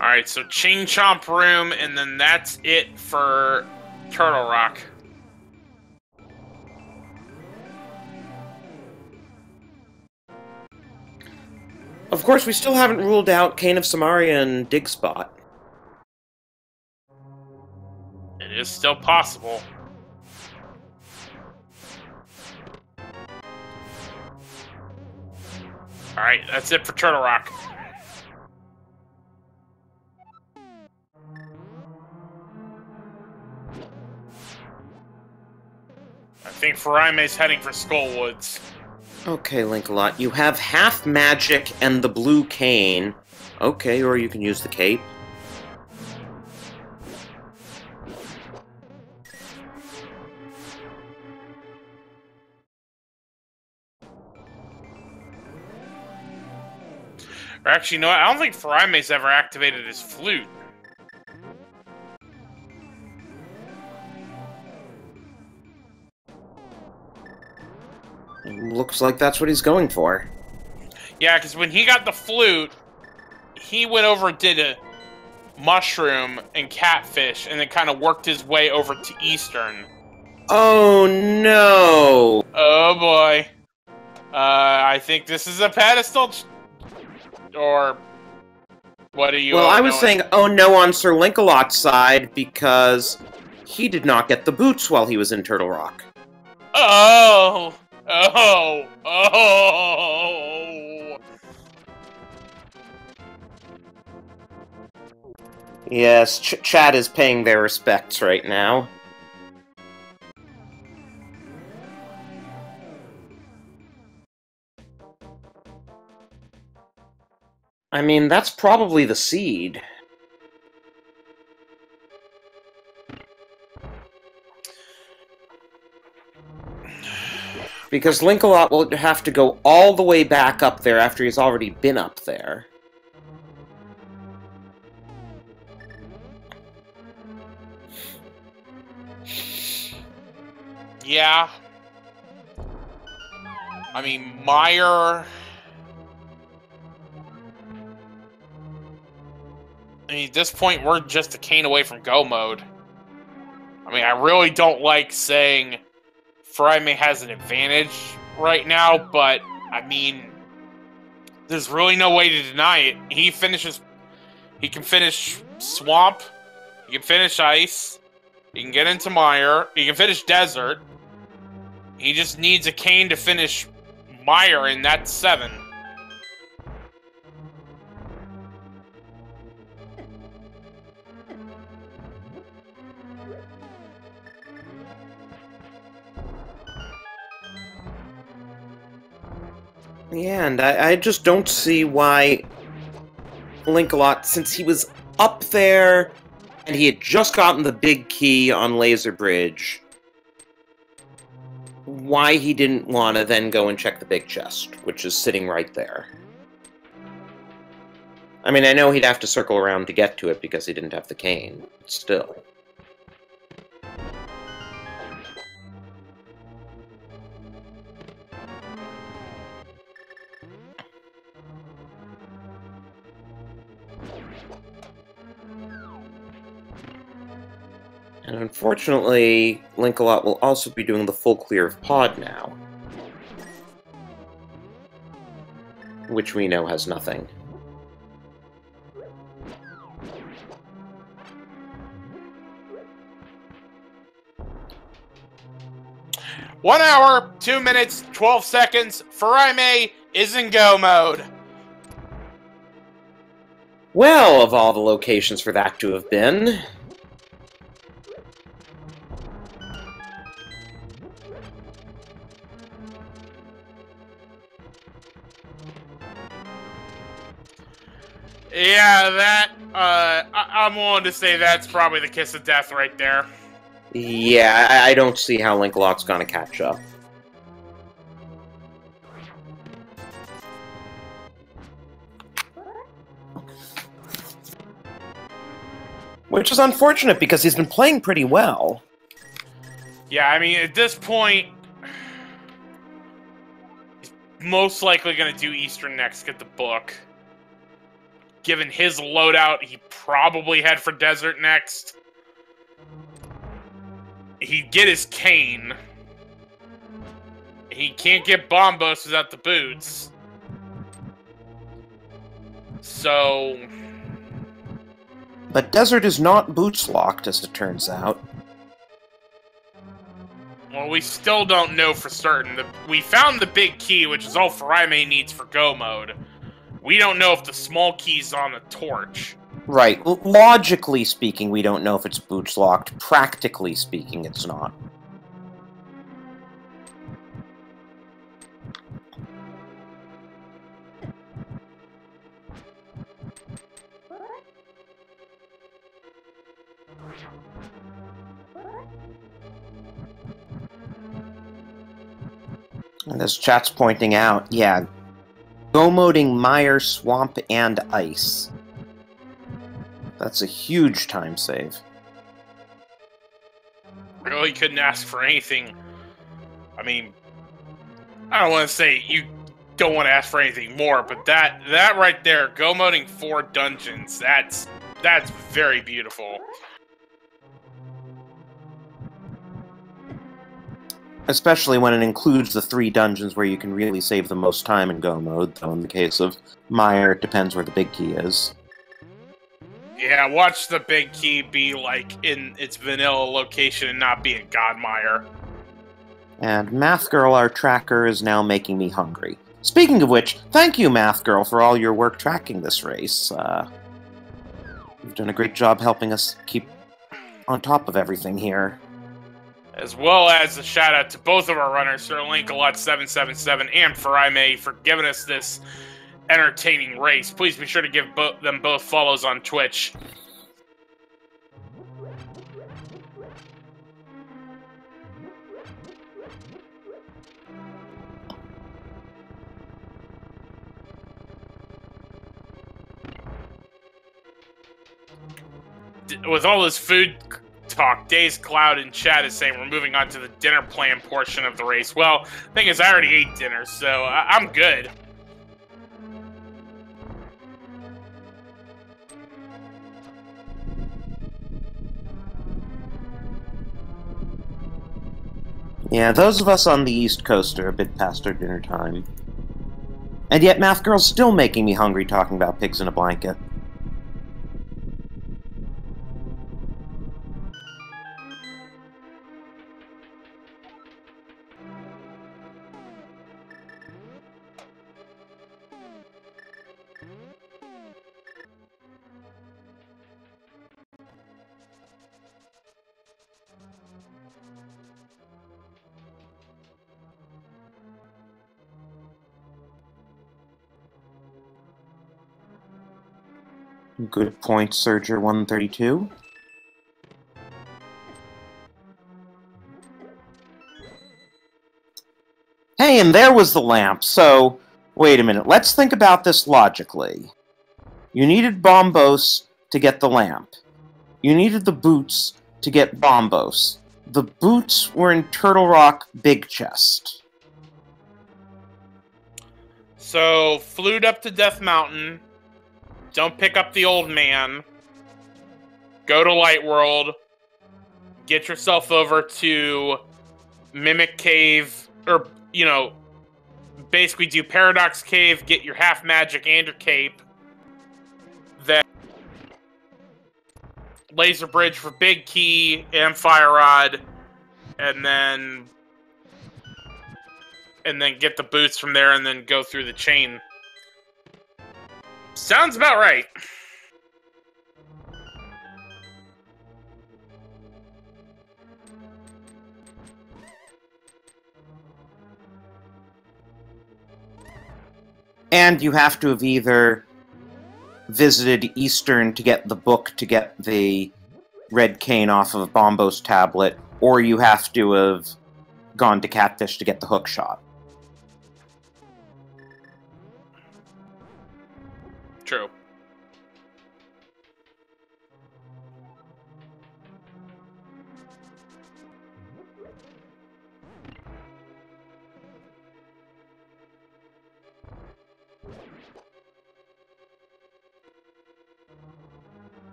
Alright, so Ching Chomp Room, and then that's it for Turtle Rock. Of course, we still haven't ruled out Cane of Samaria and Dig Spot. It is still possible. Alright, that's it for Turtle Rock. I think Furaime's heading for Skull Woods. Okay, Linkalot, you have half magic and the blue cane. Okay, or you can use the cape. Or actually, you know what? I don't think Furaime's ever activated his flute. Looks like that's what he's going for. Yeah, because when he got the flute, he went over and did a mushroom and catfish, and then kind of worked his way over to Eastern. Oh no! Oh boy. I think this is a pedestal. Or what are you? Well, I was saying, oh no, on SirLinkalot's side because he did not get the boots while he was in Turtle Rock. Oh! Oh! Oh! Yes, chat is paying their respects right now. I mean, that's probably the seed. Because Linkalot will have to go all the way back up there after he's already been up there. Yeah. I mean, Meyer... mean, at this point, we're just a cane away from go mode. I mean, I really don't like saying Furaime has an advantage right now, but, I mean, there's really no way to deny it. He can finish Swamp, he can finish Ice, he can get into Mire, he can finish Desert. He just needs a cane to finish Mire, and that's 7. Yeah, and I just don't see why Linkalot, since he was up there and he had just gotten the big key on Laser Bridge, why he didn't want to then go and check the big chest, which is sitting right there. I mean, I know he'd have to circle around to get to it because he didn't have the cane, but still. And unfortunately, Linkalot will also be doing the full clear of Pod now. Which we know has nothing. One hour, 2 minutes, 12 seconds. Furaime is in go mode. Well, of all the locations for that to have been... Yeah, that, I'm willing to say that's probably the kiss of death right there. Yeah, I don't see how Linkalot's gonna catch up. Which is unfortunate, because he's been playing pretty well. Yeah, I mean, at this point, he's most likely going to do Eastern next, get the book. Given his loadout, he probably head for Desert next. He'd get his cane. He can't get Bombos without the boots. So... But Desert is not boots locked, as it turns out. Well, we still don't know for certain. We found the big key, which is all Furaime needs for go mode. We don't know if the small key's on the torch. Right. Logically speaking, we don't know if it's boots locked. Practically speaking, it's not. And as chat's pointing out, yeah, go-moding Mire, Swamp, and Ice. That's a huge time save. Really couldn't ask for anything. I mean, I don't want to say you don't want to ask for anything more, but that right there, go-moding 4 dungeons, that's very beautiful. Especially when it includes the 3 dungeons where you can really save the most time in go mode, though in the case of Mire, it depends where the big key is. Yeah, watch the big key be, like, in its vanilla location and not be in Godmire. And Math Girl, our tracker, is now making me hungry. Speaking of which, thank you, Math Girl, for all your work tracking this race. You've done a great job helping us keep on top of everything here. As well as a shout out to both of our runners, SirLinkalot777 and Furaime, for giving us this entertaining race. Please be sure to give them both follows on Twitch. With all this food talk, Days Cloud in chat is saying we're moving on to the dinner plan portion of the race. Well, the thing is, I already ate dinner, so I'm good. Yeah, those of us on the East Coast are a bit past our dinner time. And yet Math Girl's still making me hungry talking about pigs in a blanket. Good point, Surger 132. Hey, and there was the lamp, so... Wait a minute, let's think about this logically. You needed Bombos to get the lamp. You needed the boots to get Bombos. The boots were in Turtle Rock Big Chest. So, flute up to Death Mountain. Don't pick up the old man. Go to Light World. Get yourself over to Mimic Cave. Or, you know, basically do Paradox Cave, get your half magic and your cape. Then Laser Bridge for Big Key and Fire Rod. And then get the boots from there and then go through the chain. Sounds about right. And you have to have either visited Eastern to get the book to get the red cane off of Bombo's tablet, or you have to have gone to Catfish to get the hook shot. True.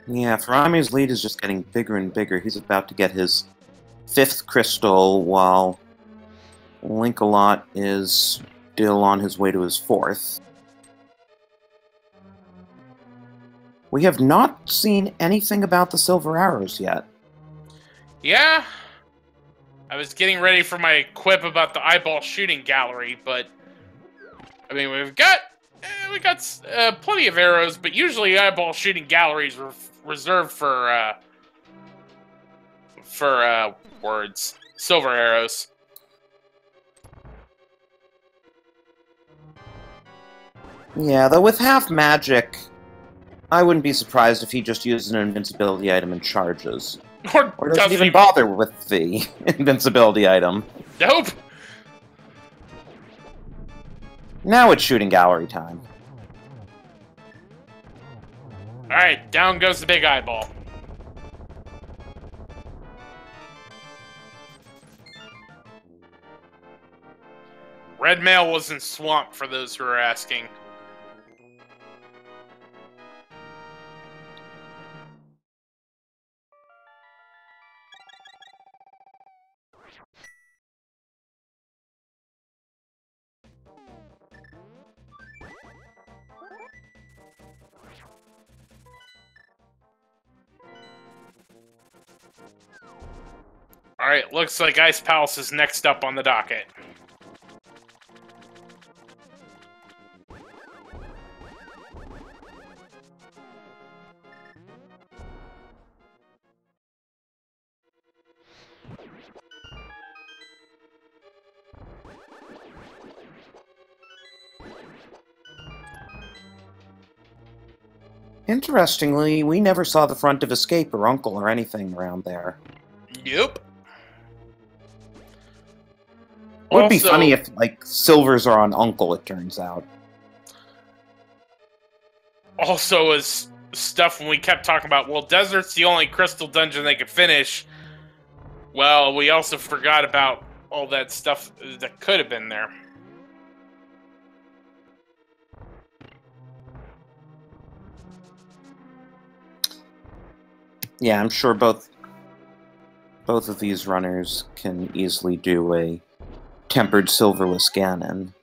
Yeah, Furaime's lead is just getting bigger and bigger. He's about to get his 5th crystal, while Linkalot is still on his way to his 4th. We have not seen anything about the silver arrows yet. Yeah. I was getting ready for my quip about the eyeball shooting gallery, but I mean, we got plenty of arrows, but usually eyeball shooting galleries are reserved for silver arrows. Yeah, though with half magic, I wouldn't be surprised if he just uses an invincibility item and charges. Or doesn't even bother with the invincibility item. Nope! Now it's shooting gallery time. Alright, down goes the big eyeball. Red Mail was in Swamp, for those who are asking. Alright, looks like Ice Palace is next up on the docket. Interestingly, we never saw the front of Escape or Uncle or anything around there. Yep. Would be funny if, like, silvers are on Uncle, it turns out. Also, as stuff when we kept talking about, well, Desert's the only crystal dungeon they could finish. Well, we also forgot about all that stuff that could have been there. Yeah, I'm sure both both of these runners can easily do a tempered silverless Ganon.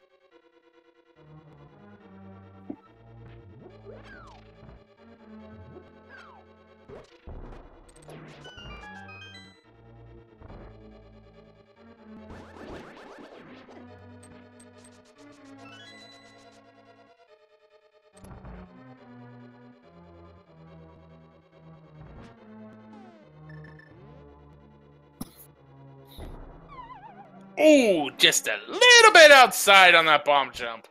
Ooh, just a little bit outside on that bomb jump.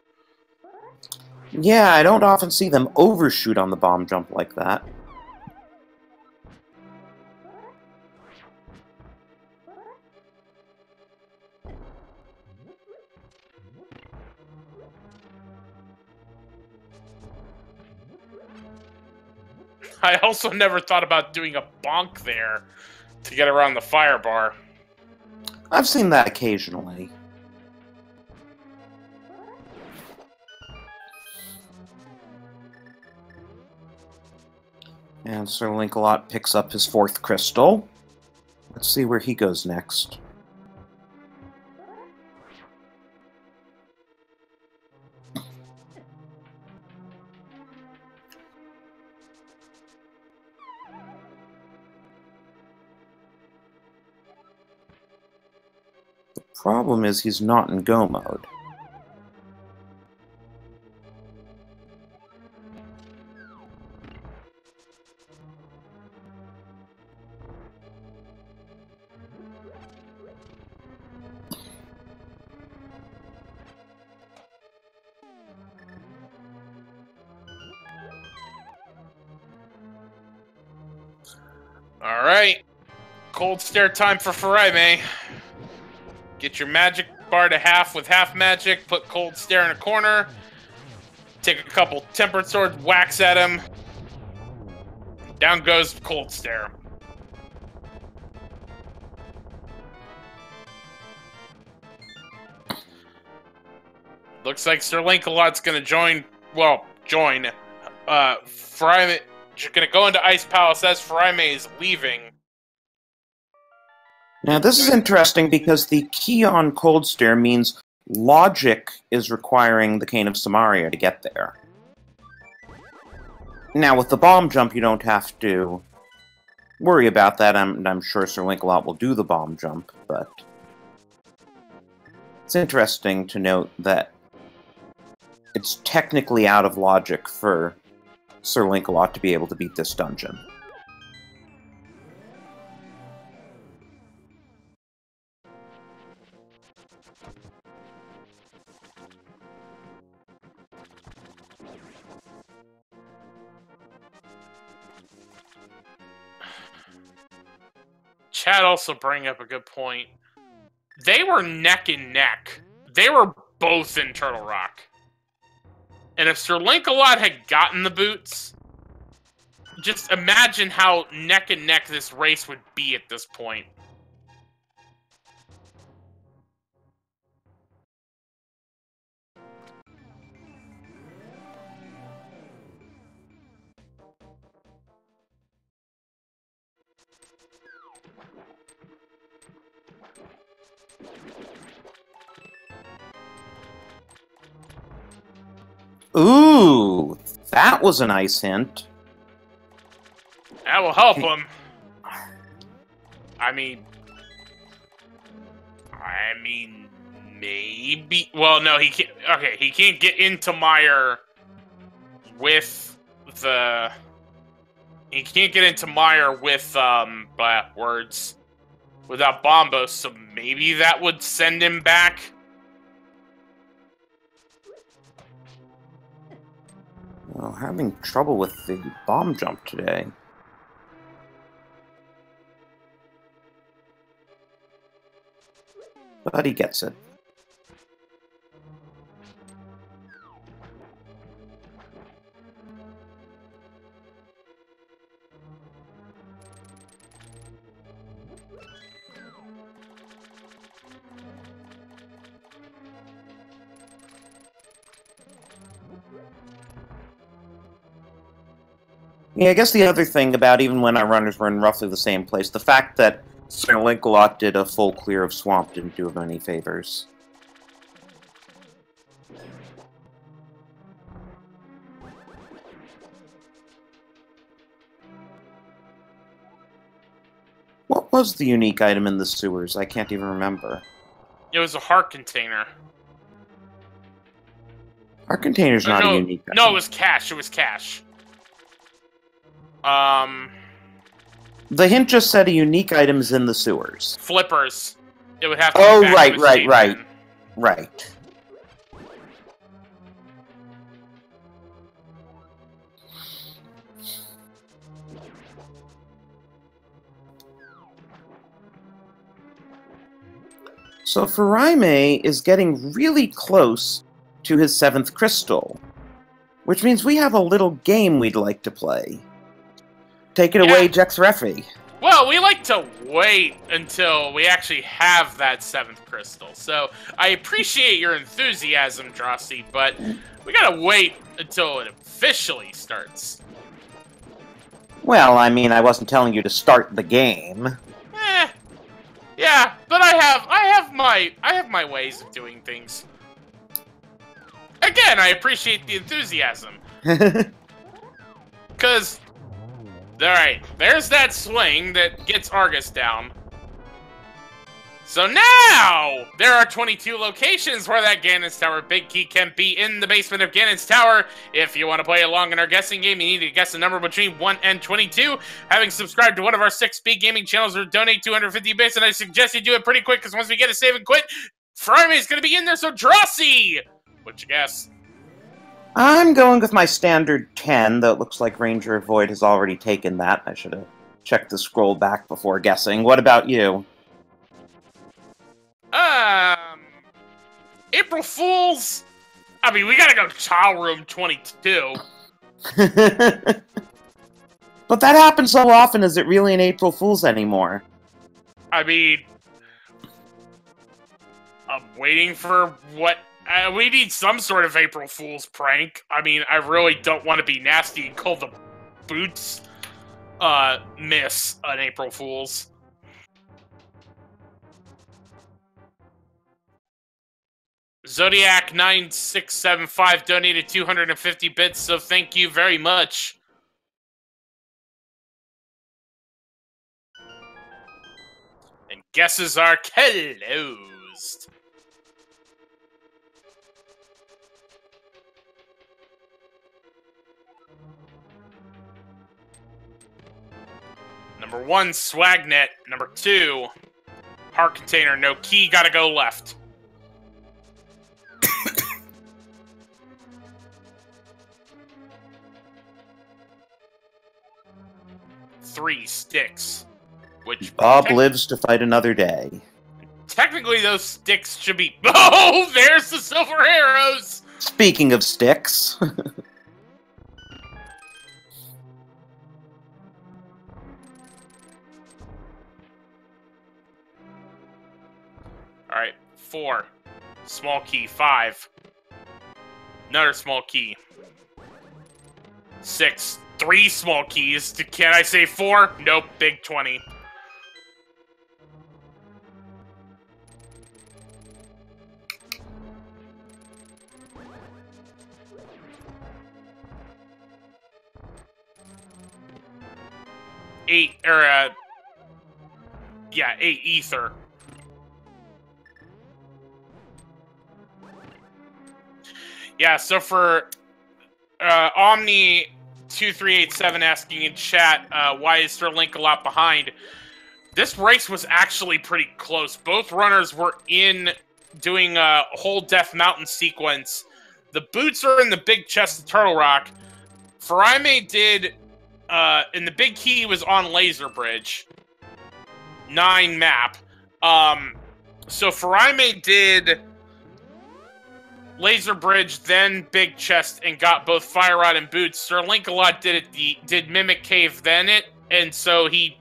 Yeah, I don't often see them overshoot on the bomb jump like that. I also never thought about doing a bonk there to get around the fire bar. I've seen that occasionally. And SirLinkalot picks up his 4th crystal. Let's see where he goes next. The problem is he's not in go mode. Alright. Cold stare time for Furaime. Get your magic bar to half with half magic, put cold stare in a corner, take a couple tempered swords, whacks at him. Down goes cold stare. Looks like SirLinkalot's gonna join. Furaime gonna go into Ice Palace as Furaime is leaving. Now, this is interesting because the key on Cold Stare means logic is requiring the Cane of Samaria to get there. Now, with the bomb jump, you don't have to worry about that. I'm sure SirLinkalot will do the bomb jump, but it's interesting to note that it's technically out of logic for SirLinkalot to be able to beat this dungeon. Chad also bring up a good point. They were neck and neck. They were both in Turtle Rock. And if SirLinkalot had gotten the boots, just imagine how neck and neck this race would be at this point. Ooh, that was a nice hint. That will help him. I mean, maybe. Well, no, he can't. Okay, he can't get into Meyer with the. He can't get into Meyer with words without Bombos. So maybe that would send him back. Well, having trouble with the bomb jump today. But he gets it. Yeah, I guess the other thing about even when our runners were in roughly the same place, the fact that SirLinkalot did a full clear of swamp, didn't do him any favors. What was the unique item in the sewers? I can't even remember. It was a heart container. Our container's not no, a unique item. No, it was cash. It was cash. The hint just said a unique item is in the sewers. Flippers. It would have to Oh, be back right. So Furaime is getting really close to his 7th crystal, which means we have a little game we'd like to play. Take it away, Jex Refi. Well, we like to wait until we actually have that 7th crystal, so I appreciate your enthusiasm, Drosy, but we gotta wait until it officially starts. Well, I mean, I wasn't telling you to start the game. Yeah, but I have my ways of doing things. Again, I appreciate the enthusiasm. Cause, alright, there's that swing that gets Argus down. So now, there are 22 locations where that Ganon's Tower Big Key can be in the basement of Ganon's Tower. If you want to play along in our guessing game, you need to guess a number between 1 and 22. Having subscribed to one of our 6 speed gaming channels, or donate 250 bits, and I suggest you do it pretty quick, because once we get a save and quit, Furaime is going to be in there, so Drosy! What'd you guess? I'm going with my standard 10, though it looks like Ranger Void has already taken that. I should have checked the scroll back before guessing. What about you? April Fools? I mean, we gotta go Chow Room 22. But that happens so often, is it really an April Fool's anymore? I mean, I'm waiting for what... we need some sort of April Fool's prank. I mean, I really don't want to be nasty and call the boots, miss an April Fool's. Zodiac9675 donated 250 bits, so thank you very much. And guesses are closed. Number 1, Swagnet. Number 2, Heart Container. No key, gotta go left. 3 sticks. Which Bob lives to fight another day. Technically, those sticks should be... Oh, there's the silver arrows! Speaking of sticks... Alright, 4. Small key, 5. Another small key. 6. 3 small keys. Can I say 4? Nope, big 20. Eight ether. Yeah, so for Omni2387 asking in chat, why is SirLinkalot behind? This race was actually pretty close. Both runners were in doing a whole Death Mountain sequence. The boots are in the big chest of Turtle Rock. Furaime did, and the big key was on Laser Bridge. 9 map. So Furaime did Laser Bridge, then Big Chest, and got both Fire Rod and Boots. SirLinkalot did Mimic Cave, then it, and so he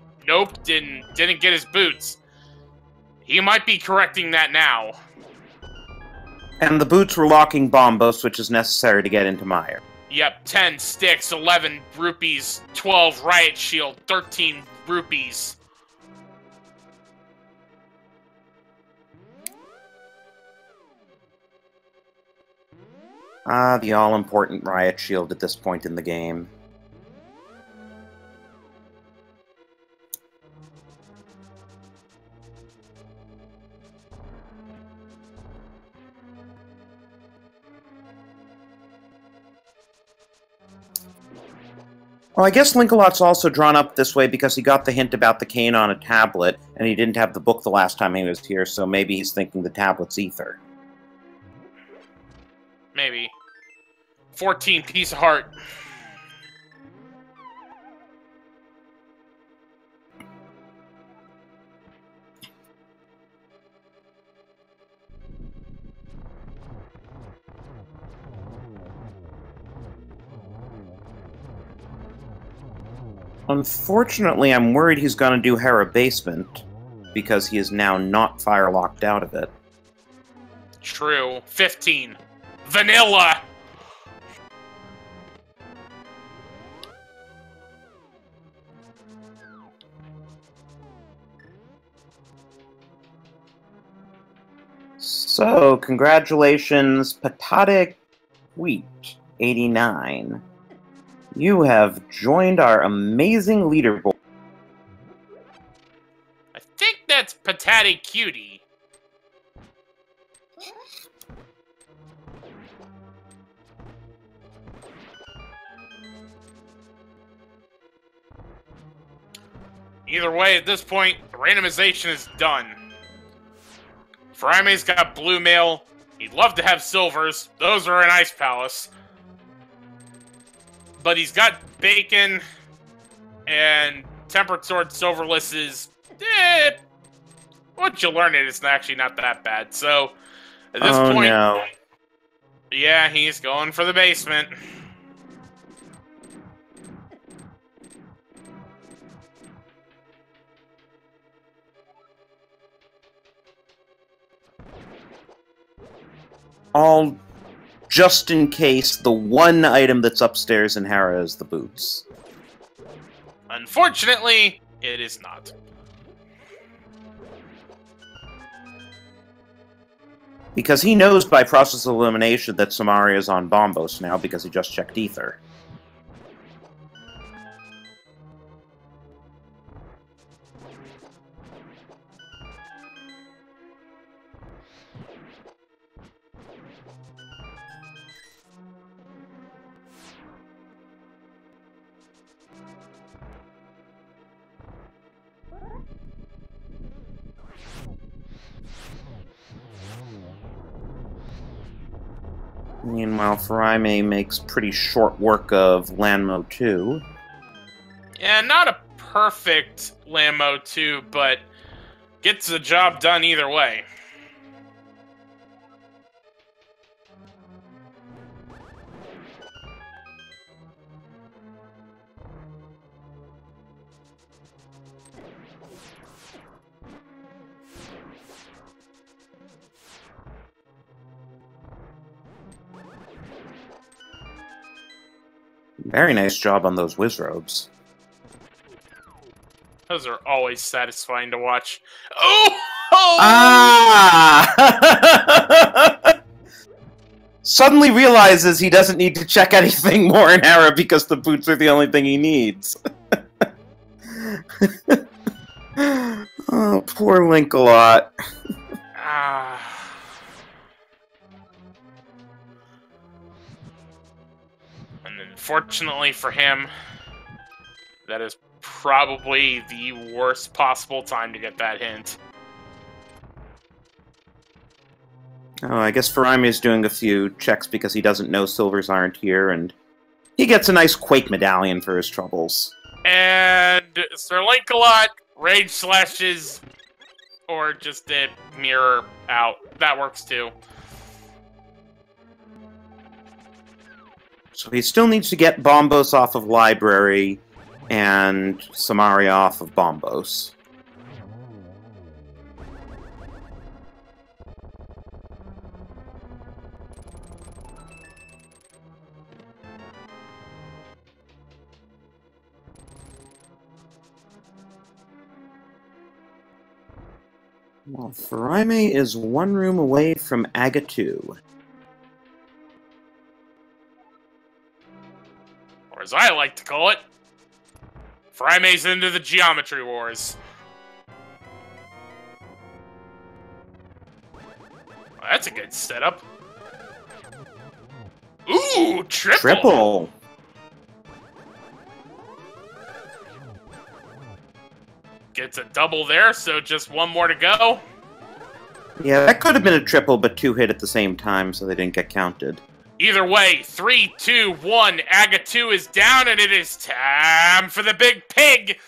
didn't get his boots. He might be correcting that now. And the boots were locking Bombos, which is necessary to get into Mire. Yep, 10 sticks, 11 rupees, 12 riot shield, 13 rupees. Ah, the all-important riot shield at this point in the game. Well, I guess Linkalot's also drawn up this way because he got the hint about the cane on a tablet, and he didn't have the book the last time he was here, so maybe he's thinking the tablet's ether. Maybe. 14 piece of heart. Unfortunately, I'm worried he's going to do Hera Basement, because he is now not fire-locked out of it. True. 15. Vanilla! So, congratulations, Patate Wheat 89. You have joined our amazing leaderboard. I think that's Patate Cutie. Either way, at this point, the randomization is done. Furaime's got blue mail. He'd love to have silvers. Those are in Ice Palace. But he's got bacon, and Tempered Sword Silverless is... once you learn it, it's actually not that bad. So, at this point... No. Yeah, he's going for the basement. All just in case the one item that's upstairs in Hera is the boots. Unfortunately, it is not. Because he knows by process of elimination that Samaria is on Bombos now because he just checked Ether. Meanwhile, Furaime makes pretty short work of Lanmo 2. Yeah, not a perfect Lambo 2, but gets the job done either way. Very nice job on those whiz robes. Those are always satisfying to watch. Oh! Ah! Suddenly realizes he doesn't need to check anything more in Hera because the boots are the only thing he needs. Oh, poor Linkalot. Ah. And unfortunately for him, that is probably the worst possible time to get that hint. Oh, I guess Furaime is doing a few checks because he doesn't know silvers aren't here, and he gets a nice Quake medallion for his troubles. And SirLinkalot rage slashes, or just a mirror out. That works too. So he still needs to get Bombos off of Library and Samaria off of Bombos. Well, Furaime is one room away from Aga 2. as I like to call it. Furaime's into the Geometry Wars. Well, that's a good setup. Ooh, triple! Triple! Gets a double there, so just one more to go. Yeah, that could have been a triple, but 2 hit at the same time, so they didn't get counted. Either way, 3, 2, 1. Aga 2 is down, and it is time for the big pig.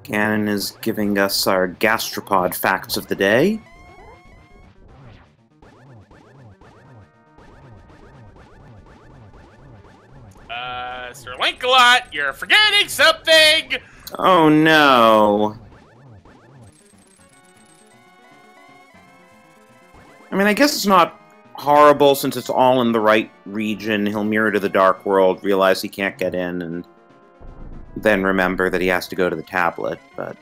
Ganon is giving us our gastropod facts of the day. SirLinkalot, you're forgetting something! Oh no. I mean, I guess it's not horrible since it's all in the right region. He'll mirror to the Dark World, realize he can't get in, and then remember that he has to go to the tablet, but...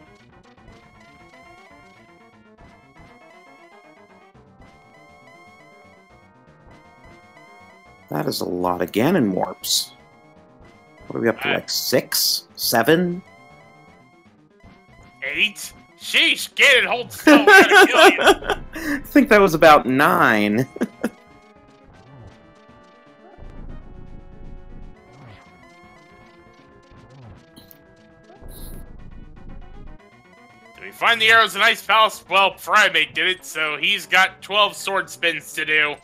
That is a lot of Ganon warps. What are we up to, like 6? 7? 8? Sheesh, Ganon, hold still, we're gonna kill you. I think that was about 9. Do we find the arrows in Ice Palace? Well, Furaime did it, so he's got 12 sword spins to do.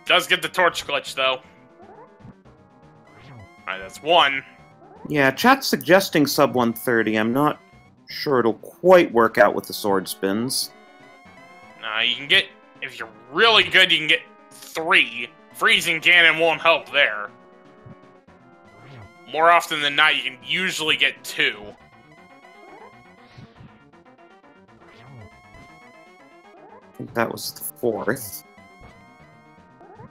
Does get the torch glitch, though. Alright, that's 1. Yeah, chat's suggesting sub 130. I'm not sure it'll quite work out with the sword spins. You can get, if you're really good, you can get 3. Freezing Ganon won't help there. More often than not, you can usually get 2. I think that was the 4th.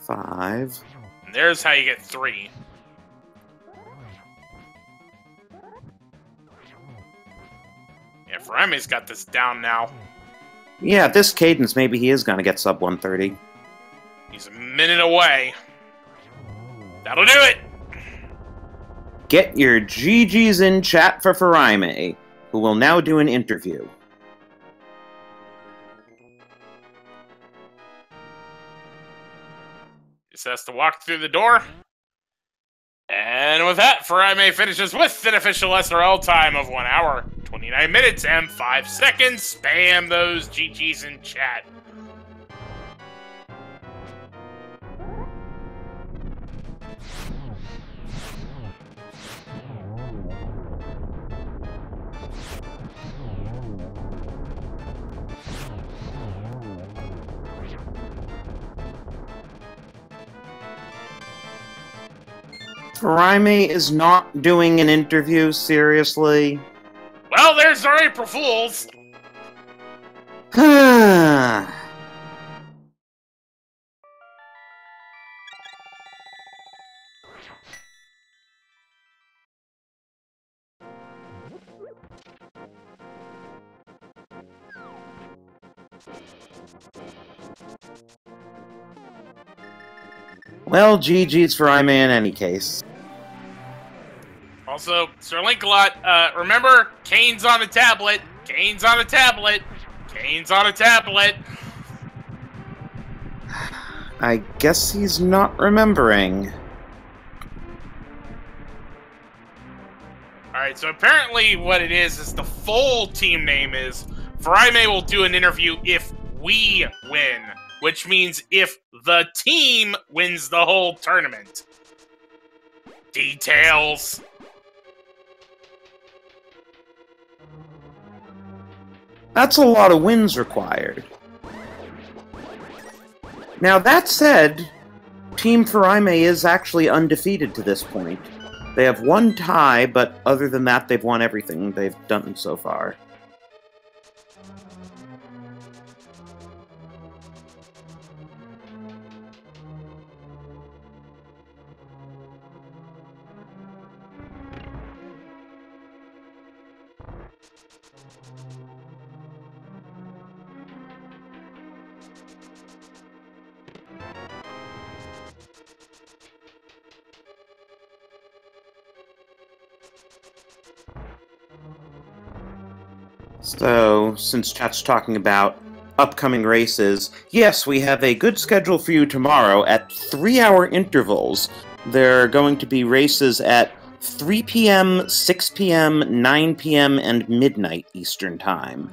5. And there's how you get 3. Yeah, Furaime's got this down now. Yeah, at this cadence, maybe he is going to get sub 130. He's a minute away. That'll do it! Get your GGs in chat for Furaime, who will now do an interview. Just has to walk through the door. And with that, Furaime finishes with an official SRL time of 1 hour, 29 minutes, and 5 seconds. Spam those GGs in chat. Furaime is not doing an interview, seriously? Well, there's our April Fools. Well, GG's Furaime in any case. Also, SirLinkalot, remember, Kane's on a tablet. Kane's on a tablet. Kane's on a tablet. I guess he's not remembering. Alright, so apparently what it is the full team name is Furaime will do an interview if we win, which means if the team wins the whole tournament. Details. That's a lot of wins required. Now, that said, Team Furaime is actually undefeated to this point. They have one tie, but other than that, they've won everything they've done so far. So, since chat's talking about upcoming races, yes, we have a good schedule for you tomorrow at 3-hour intervals. There are going to be races at 3 p.m., 6 p.m., 9 p.m., and midnight Eastern Time.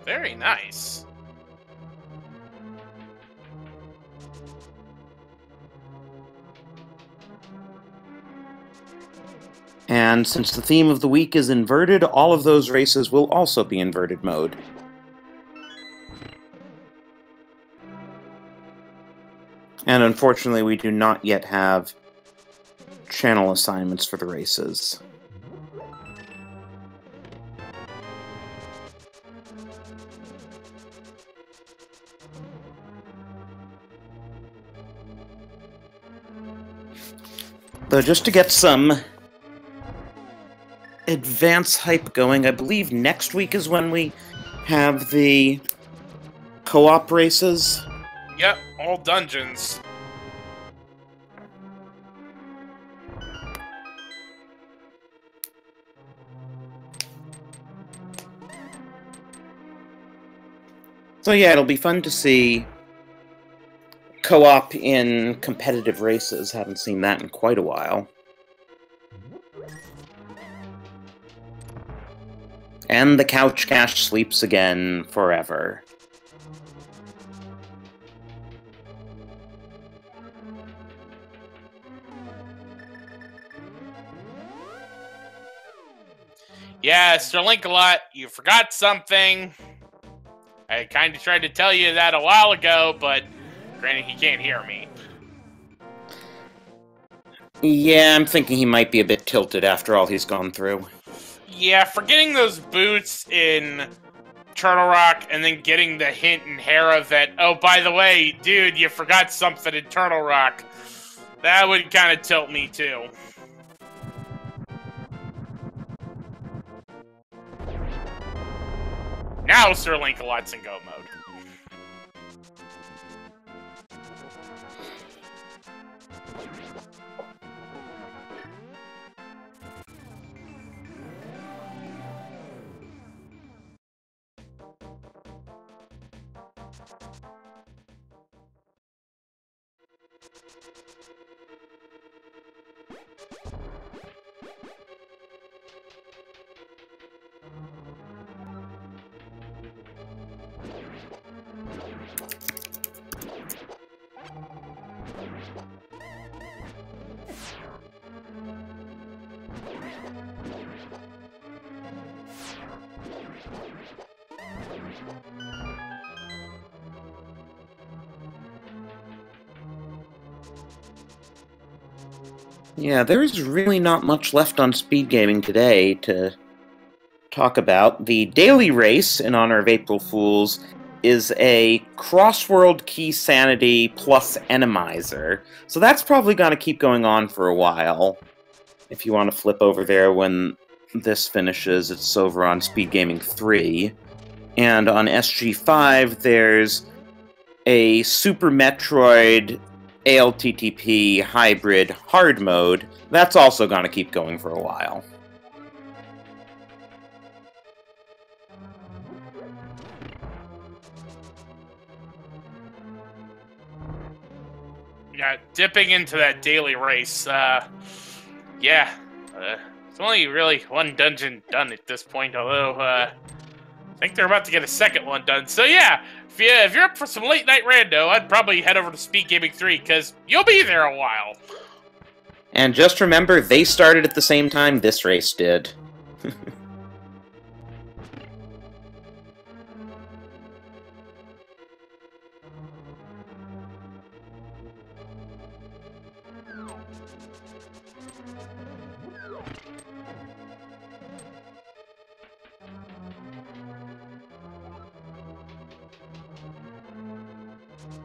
Very nice. And since the theme of the week is inverted, all of those races will also be inverted mode. And unfortunately, we do not yet have channel assignments for the races. Though just to get some advance hype going, I believe next week is when we have the co-op races. Yep, all dungeons. So yeah, it'll be fun to see co-op in competitive races. Haven't seen that in quite a while. And the couch cache sleeps again forever. Yeah, SirLinkalot, you forgot something. I kind of tried to tell you that a while ago, but granted, he can't hear me. Yeah, I'm thinking he might be a bit tilted after all he's gone through. Yeah, forgetting those boots in Turtle Rock and then getting the hint in Hera that, oh, by the way, dude, you forgot something in Turtle Rock. That would kind of tilt me, too. Now SirLinkalot's in go mode. Yeah, there's really not much left on speed gaming today to talk about. The daily race, in honor of April Fools, is a crossworld key sanity plus Randomizer. So that's probably going to keep going on for a while. If you want to flip over there when this finishes, it's over on Speed Gaming 3. And on SG5, there's a Super Metroid ALTTP hybrid hard mode. That's also going to keep going for a while. Yeah, dipping into that daily race. Yeah. It's only really one dungeon done at this point, although, I think they're about to get a second one done. So yeah, if you're up for some late night rando, I'd probably head over to Speed Gaming 3, because you'll be there a while. And just remember, they started at the same time this race did.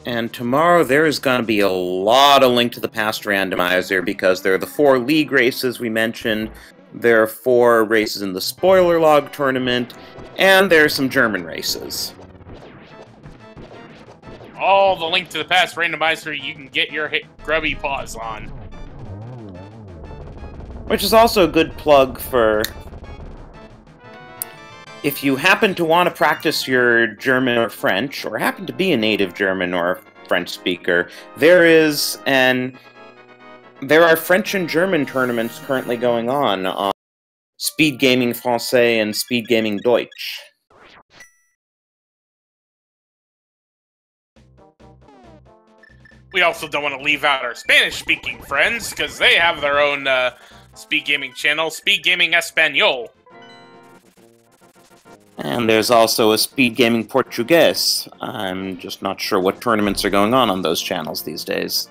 And tomorrow there is going to be a lot of Link to the Past Randomizer, because there are the 4 league races we mentioned, there are 4 races in the spoiler log tournament, and there are some German races. All the Link to the Past Randomizer you can get your grubby paws on. Which is also a good plug for... if you happen to want to practice your German or French, or happen to be a native German or French speaker, there are French and German tournaments currently going on Speed Gaming Français and Speed Gaming Deutsch. We also don't want to leave out our Spanish-speaking friends, because they have their own Speed Gaming channel, Speed Gaming Espanol. And there's also a Speed Gaming Portuguese. I'm just not sure what tournaments are going on those channels these days.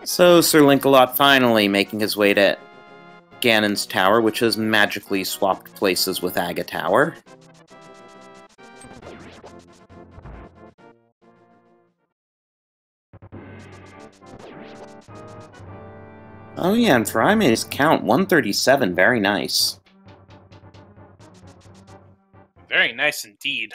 So, SirLinkalot finally making his way to Ganon's Tower, which has magically swapped places with Aga Tower. Oh yeah, and Furaime's count, 137, very nice. Very nice indeed.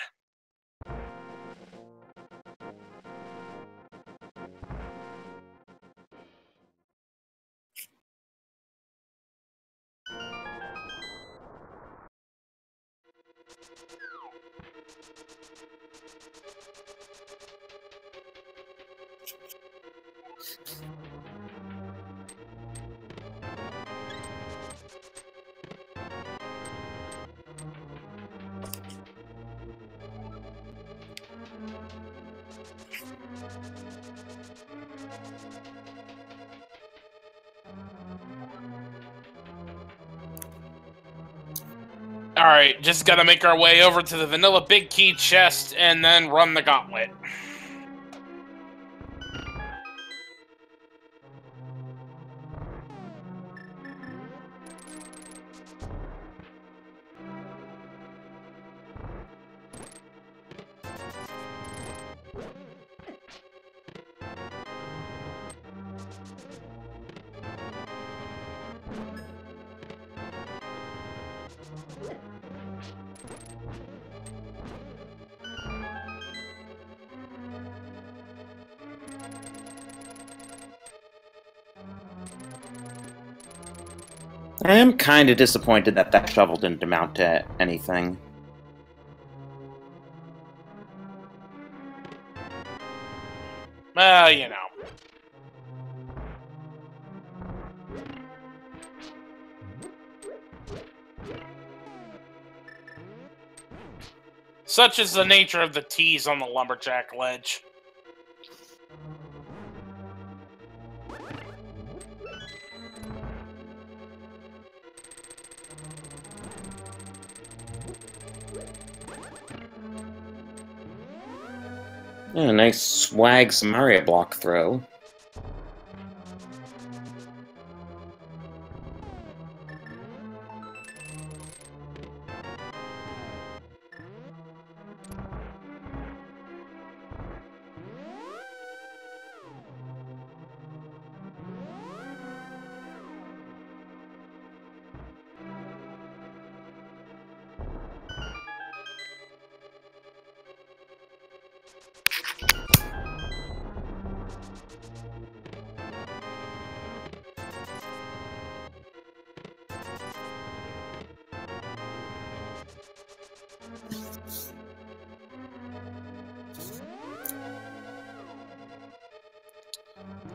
Alright, just gotta make our way over to the vanilla big key chest and then run the gauntlet. I am kind of disappointed that that shovel didn't amount to anything. Well, you know. Such is the nature of the tease on the lumberjack ledge. Yeah, a nice swag Samaria block throw.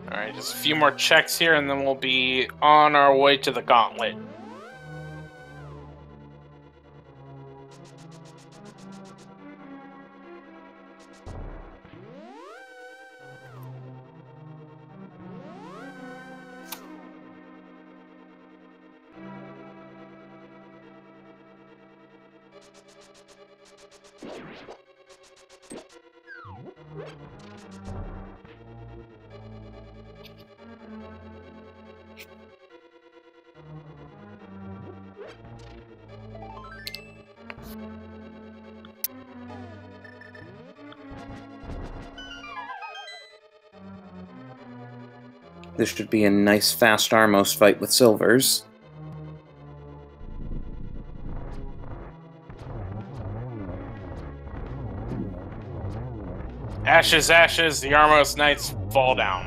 Alright, just a few more checks here and then we'll be on our way to the gauntlet. This should be a nice fast Armos fight with silvers. Ashes, ashes, the Armos Knights fall down.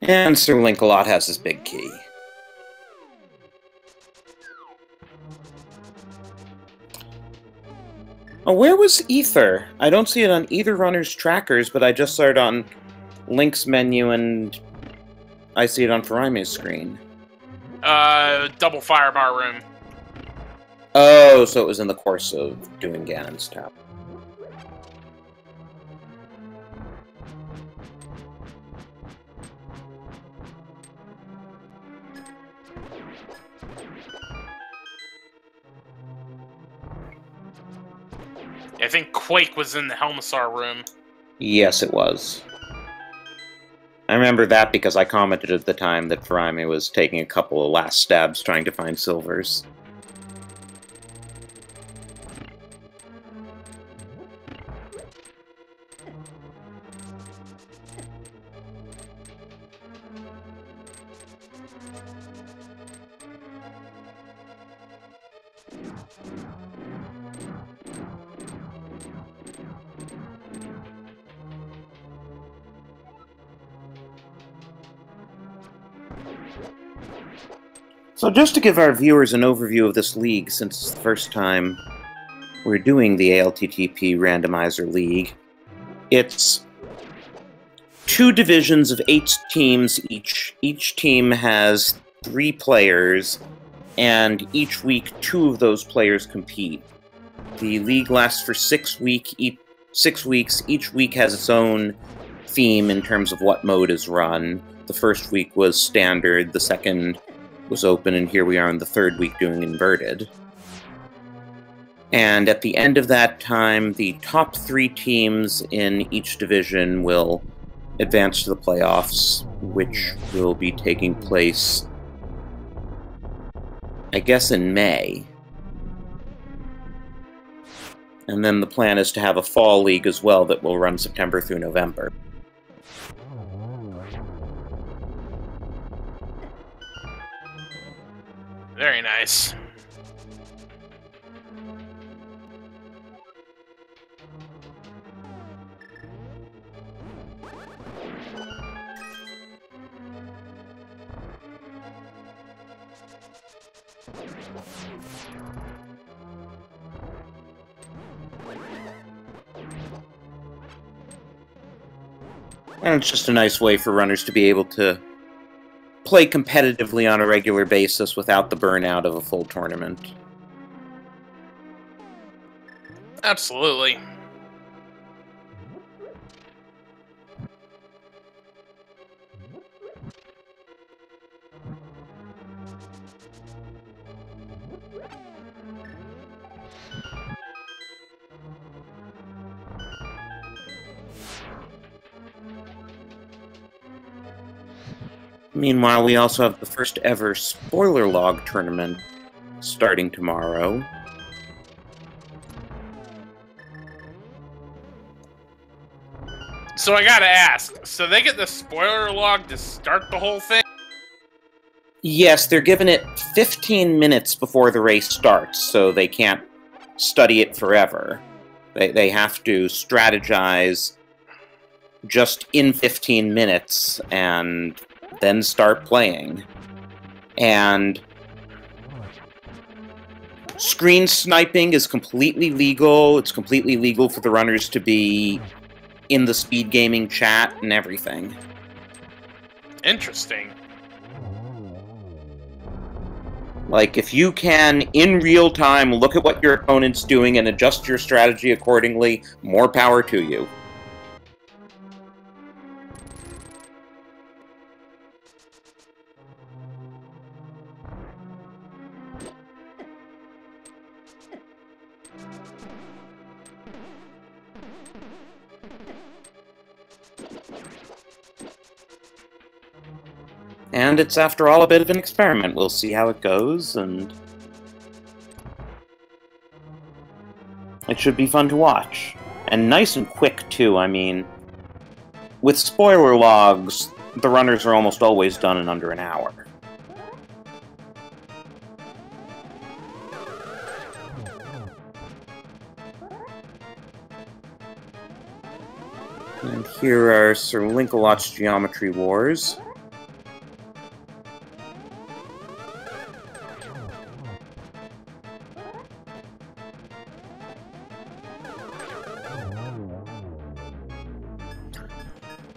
And SirLinkalot has his big key. Oh, where was Ether? I don't see it on either runner's trackers, but I just saw it on Link's menu, and I see it on Furaime's screen. Double firebar room. Oh, so it was in the course of doing Ganon's tap. I think Quake was in the Helmasaur room. Yes, it was. I remember that because I commented at the time that Furaime was taking a couple of last stabs trying to find silvers. So just to give our viewers an overview of this league, since it's the first time we're doing the ALTTP Randomizer League, it's 2 divisions of 8 teams each. Each team has 3 players, and each week 2 of those players compete. The league lasts for 6 weeks. Each week has its own theme in terms of what mode is run. The first week was standard, the second was open, and here we are in the 3rd week doing inverted. And at the end of that time, the top 3 teams in each division will advance to the playoffs, which will be taking place, I guess, in May. And then the plan is to have a fall league as well that will run September through November. Very nice. And it's just a nice way for runners to be able to play competitively on a regular basis without the burnout of a full tournament. Absolutely. Meanwhile, we also have the first ever spoiler log tournament starting tomorrow. So I gotta ask, so they get the spoiler log to start the whole thing? Yes, they're given it 15 minutes before the race starts, so they can't study it forever. They have to strategize just in 15 minutes and then start playing. And screen sniping is completely legal. It's completely legal for the runners to be in the speed gaming chat and everything. Interesting. Like, if you can, in real time, look at what your opponent's doing and adjust your strategy accordingly, more power to you. And it's, after all, a bit of an experiment. We'll see how it goes, and it should be fun to watch. And nice and quick, too. I mean, with spoiler logs, the runners are almost always done in under an hour. And here are SirLinkalot's Geometry Wars.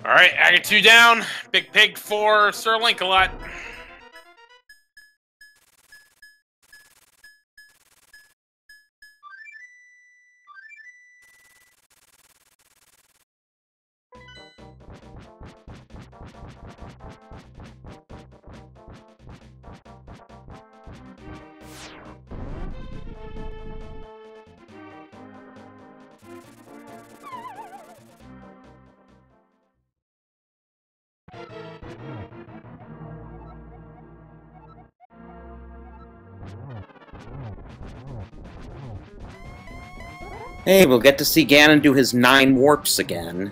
Alright, Agate 2 down. Big Pig for SirLinkalot. Hey, we'll get to see Ganon do his 9 warps again.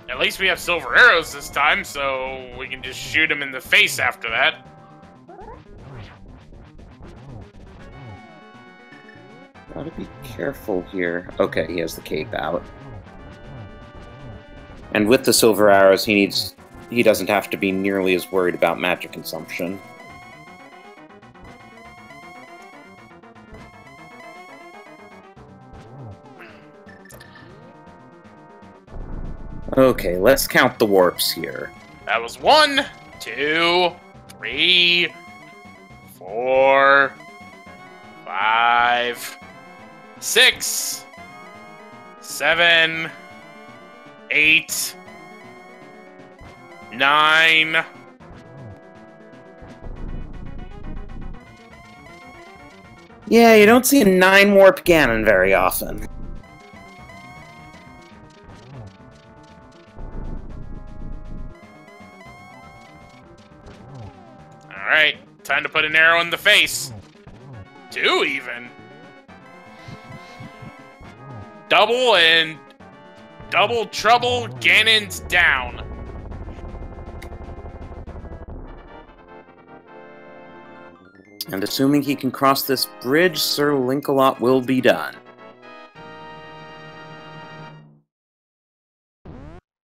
At least we have silver arrows this time, so we can just shoot him in the face after that. Gotta be careful here. Okay, he has the cape out. And with the silver arrows, he doesn't have to be nearly as worried about magic consumption. Okay, let's count the warps here. That was 1, 2, 3, 4, 5, 6, 7, 8, 9. Yeah, you don't see a 9 warp Ganon very often. Alright, time to put an arrow in the face. 2 even. Double and double trouble, Ganon's down. And assuming he can cross this bridge, SirLinkalot will be done.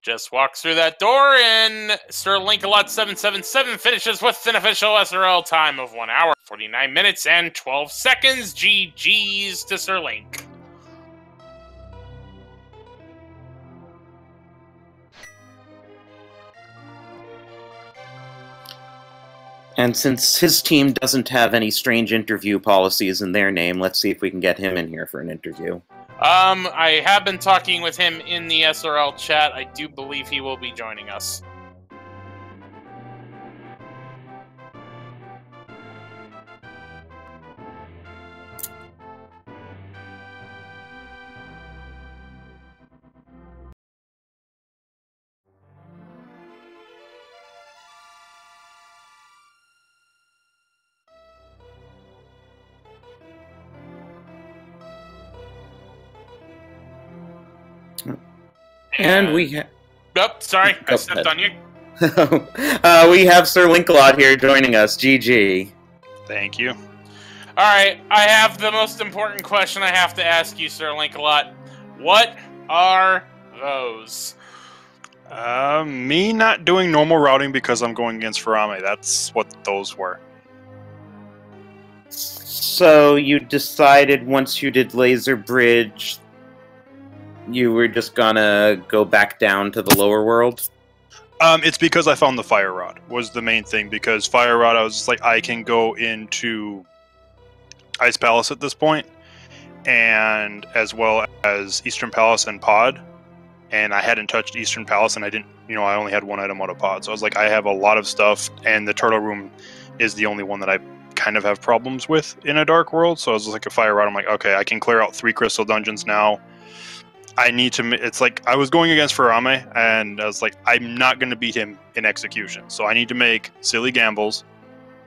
Just walks through that door, and SirLinkalot777 finishes with an official SRL time of 1 hour, 49 minutes, and 12 seconds. GG's to SirLink. And since his team doesn't have any strange interview policies in their name, let's see if we can get him in here for an interview. I have been talking with him in the SRL chat. I do believe he will be joining us. And we have... Oh, sorry, I stepped on you. We have SirLinkalot here joining us. GG. Thank you. Alright, I have the most important question I have to ask you, SirLinkalot. What are those? Me not doing normal routing because I'm going against Furaime. That's what those were. So you decided once you did Laser Bridge, you were just gonna go back down to the lower world? It's because I found the Fire Rod was the main thing. Because Fire Rod, I was just like, I can go into Ice Palace at this point, and as well as Eastern Palace and Pod. And I hadn't touched Eastern Palace, and I didn't, I only had 1 item out of Pod. So I was like, I have a lot of stuff, and the Turtle Room is the only one that I kind of have problems with in a Dark World. So I was like, a Fire Rod, I'm like, okay, I can clear out 3 Crystal Dungeons now. I need to. It's like I was going against Furaime, and I was like, I'm not going to beat him in execution. So I need to make silly gambles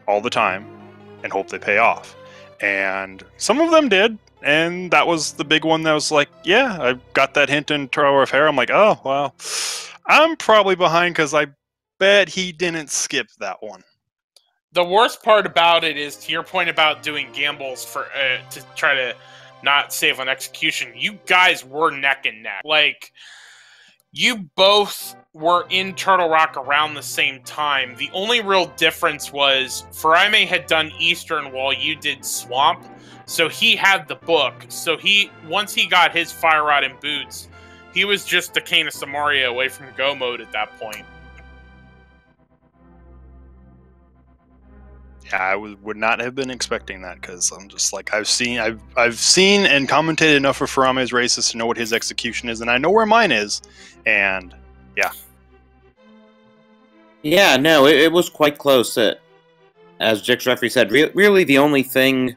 all the time and hope they pay off. And some of them did, and that was the big one that was like, yeah, I got that hint in Tower of Hair. I'm like, oh, well, I'm probably behind because I bet he didn't skip that one. The worst part about it is, to your point about doing gambles for to try to not save on execution, you guys were neck and neck. Like, you both were in Turtle Rock around the same time. The only real difference was Furaime had done Eastern while you did Swamp, so he had the book. So once he got his Fire Rod and Boots, he was just the Cane of Samaria away from Go mode at that point. Yeah, I would not have been expecting that, because I'm just like, I've seen and commentated enough for Furaime's races to know what his execution is, and I know where mine is, and yeah. Yeah, no, it was quite close. As Jix Referee said, really the only thing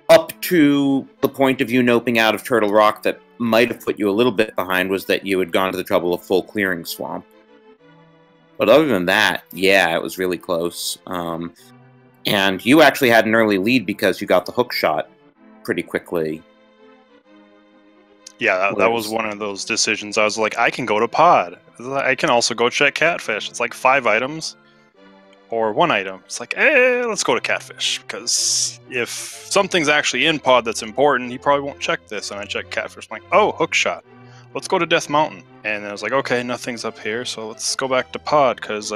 up to the point of you noping out of Turtle Rock that might have put you a little bit behind was that you had gone to the trouble of full clearing Swamp. But other than that, yeah, it was really close. And you actually had an early lead because you got the hook shot pretty quickly. Yeah, that was one of those decisions. I was like, I can go to Pod. I can also go check Catfish. It's like 5 items or 1 item. It's like, let's go to Catfish, because if something's actually in Pod that's important, he probably won't check this. And I check Catfish. I'm like, oh, hook shot. Let's go to Death Mountain. And I was like, okay, nothing's up here, so let's go back to Pod, because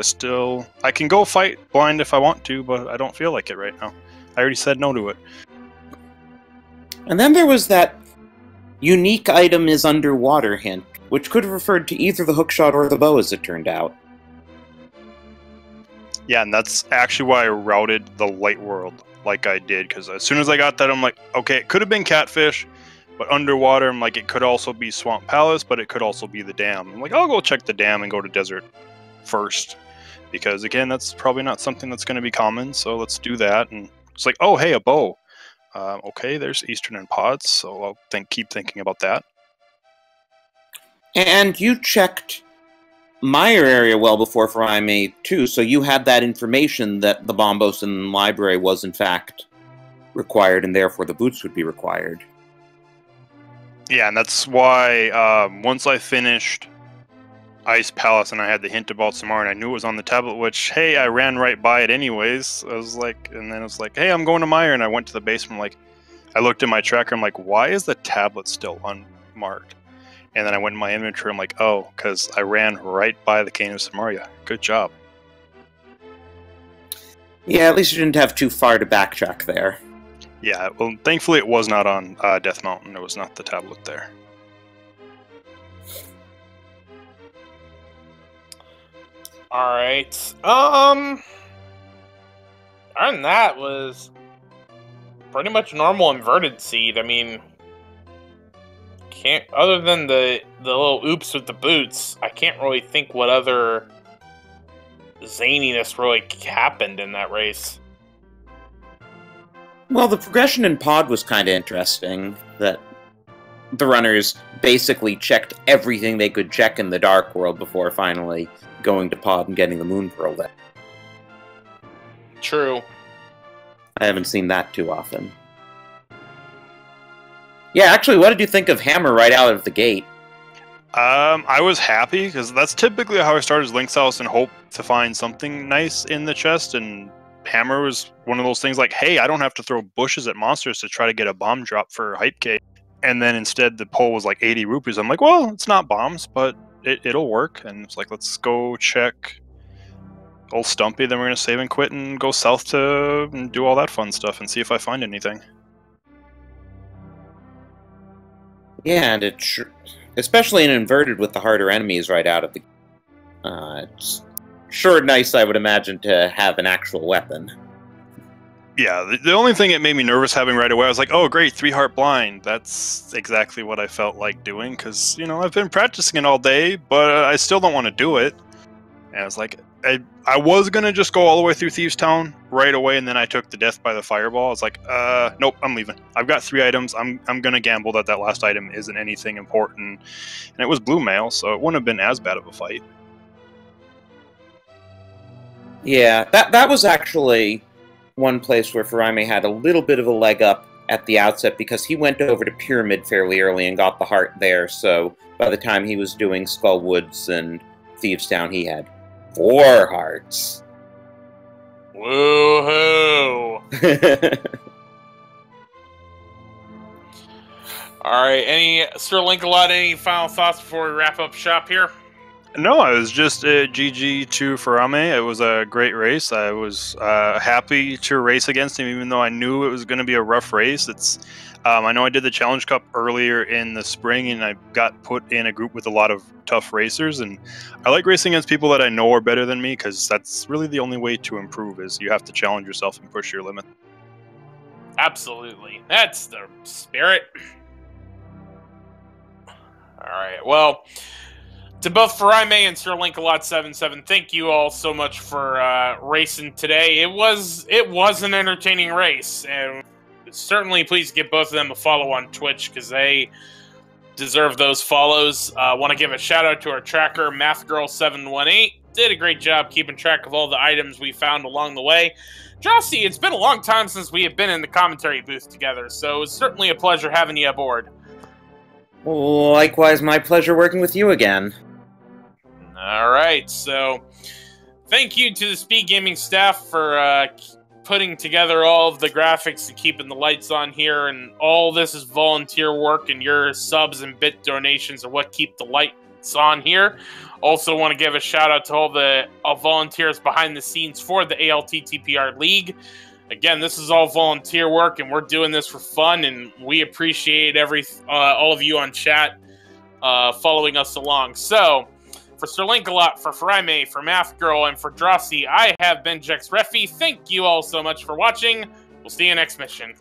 I can go fight blind if I want to, but I don't feel like it right now. I already said no to it. And then there was that unique item is underwater hint, which could have referred to either the hookshot or the bow, as it turned out. Yeah, and that's actually why I routed the Light World like I did, because as soon as I got that, I'm like, okay, it could have been Catfish, but underwater, I'm like, it could also be Swamp Palace, but it could also be the dam. I'm like, I'll go check the dam and go to Desert first, because again, that's probably not something that's going to be common, so let's do that. And it's like, oh, hey, a bow. Okay, there's Eastern and Pods, so I'll keep thinking about that. And you checked Meyer area well before Furaime too, so you had that information that the Bombos in the library was in fact required, and therefore the boots would be required. Yeah, and that's why once I finished Ice Palace and I had the hint about Samar and I knew it was on the tablet, which, hey, I ran right by it anyways. I was like, and then it was like, hey, I'm going to Meyer, and I went to the basement, like, I looked at my tracker, I'm like, why is the tablet still unmarked? And then I went in my inventory, I'm like, oh, because I ran right by the Cane of Samaria. Good job. Yeah, at least you didn't have too far to backtrack there. Yeah, well, thankfully it was not on Death Mountain. It was not the tablet there. Alright. Other than that was pretty much normal inverted seed. I mean, other than the little oops with the boots, I can't really think what other zaniness really happened in that race. Well, the progression in Pod was kind of interesting, that the runners basically checked everything they could check in the Dark World before finally going to Pod and getting the Moon Pearl there. True. I haven't seen that too often. Yeah, actually, what did you think of Hammer right out of the gate? I was happy, because that's typically how I start as Link's House and hope to find something nice in the chest, and Hammer was one of those things like, hey, I don't have to throw bushes at monsters to try to get a bomb drop for Hype Cave. And then instead the pull was like 80 rupees. I'm like, well, it's not bombs, but it'll work. And it's like, let's go check old Stumpy, then we're going to save and quit and go south to and do all that fun stuff and see if I find anything. Yeah, and especially in inverted with the harder enemies right out of the... it's sure nice, I would imagine, to have an actual weapon. Yeah, the only thing it made me nervous having right away, I was like, oh great, 3-heart blind. That's exactly what I felt like doing, because, you know, I've been practicing it all day, but I still don't want to do it. And I was like, I was gonna just go all the way through Thieves Town right away, and then I took the death by the fireball. I was like, nope, I'm leaving. I've got 3 items. I'm gonna gamble that that last item isn't anything important, and it was blue mail, so it wouldn't have been as bad of a fight. Yeah, that was actually one place where Furaime had a little bit of a leg up at the outset because he went over to Pyramid fairly early and got the heart there, so by the time he was doing Skullwoods and Thieves Town, he had 4 hearts. Woohoo! Alright, SirLinkalot, any final thoughts before we wrap up shop here? No, I was just GG to Furaime. It was a great race. I was happy to race against him, even though I knew it was going to be a rough race. I know I did the Challenge Cup earlier in the spring, and I got put in a group with a lot of tough racers. And I like racing against people that I know are better than me, because that's really the only way to improve, is you have to challenge yourself and push your limit. Absolutely. That's the spirit. Alright, well, to both Furaime and SirLinkalot777, thank you all so much for racing today. It was an entertaining race, and certainly please give both of them a follow on Twitch, because they deserve those follows. Want to give a shout out to our tracker, MathGirl718. Did a great job keeping track of all the items we found along the way. Jossie, it's been a long time since we have been in the commentary booth together, so it's certainly a pleasure having you aboard. Likewise, my pleasure working with you again. Alright, so thank you to the Speed Gaming staff for putting together all of the graphics and keeping the lights on here, and all this is volunteer work, and your subs and bit donations are what keep the lights on here. Also want to give a shout out to all the volunteers behind the scenes for the ALTTPR League. Again, this is all volunteer work, and we're doing this for fun, and we appreciate all of you on chat following us along. So, for SirLinkalot, for Furaime, for MathGirl, and for Drossi, I have been Jex Refi. Thank you all so much for watching. We'll see you next mission.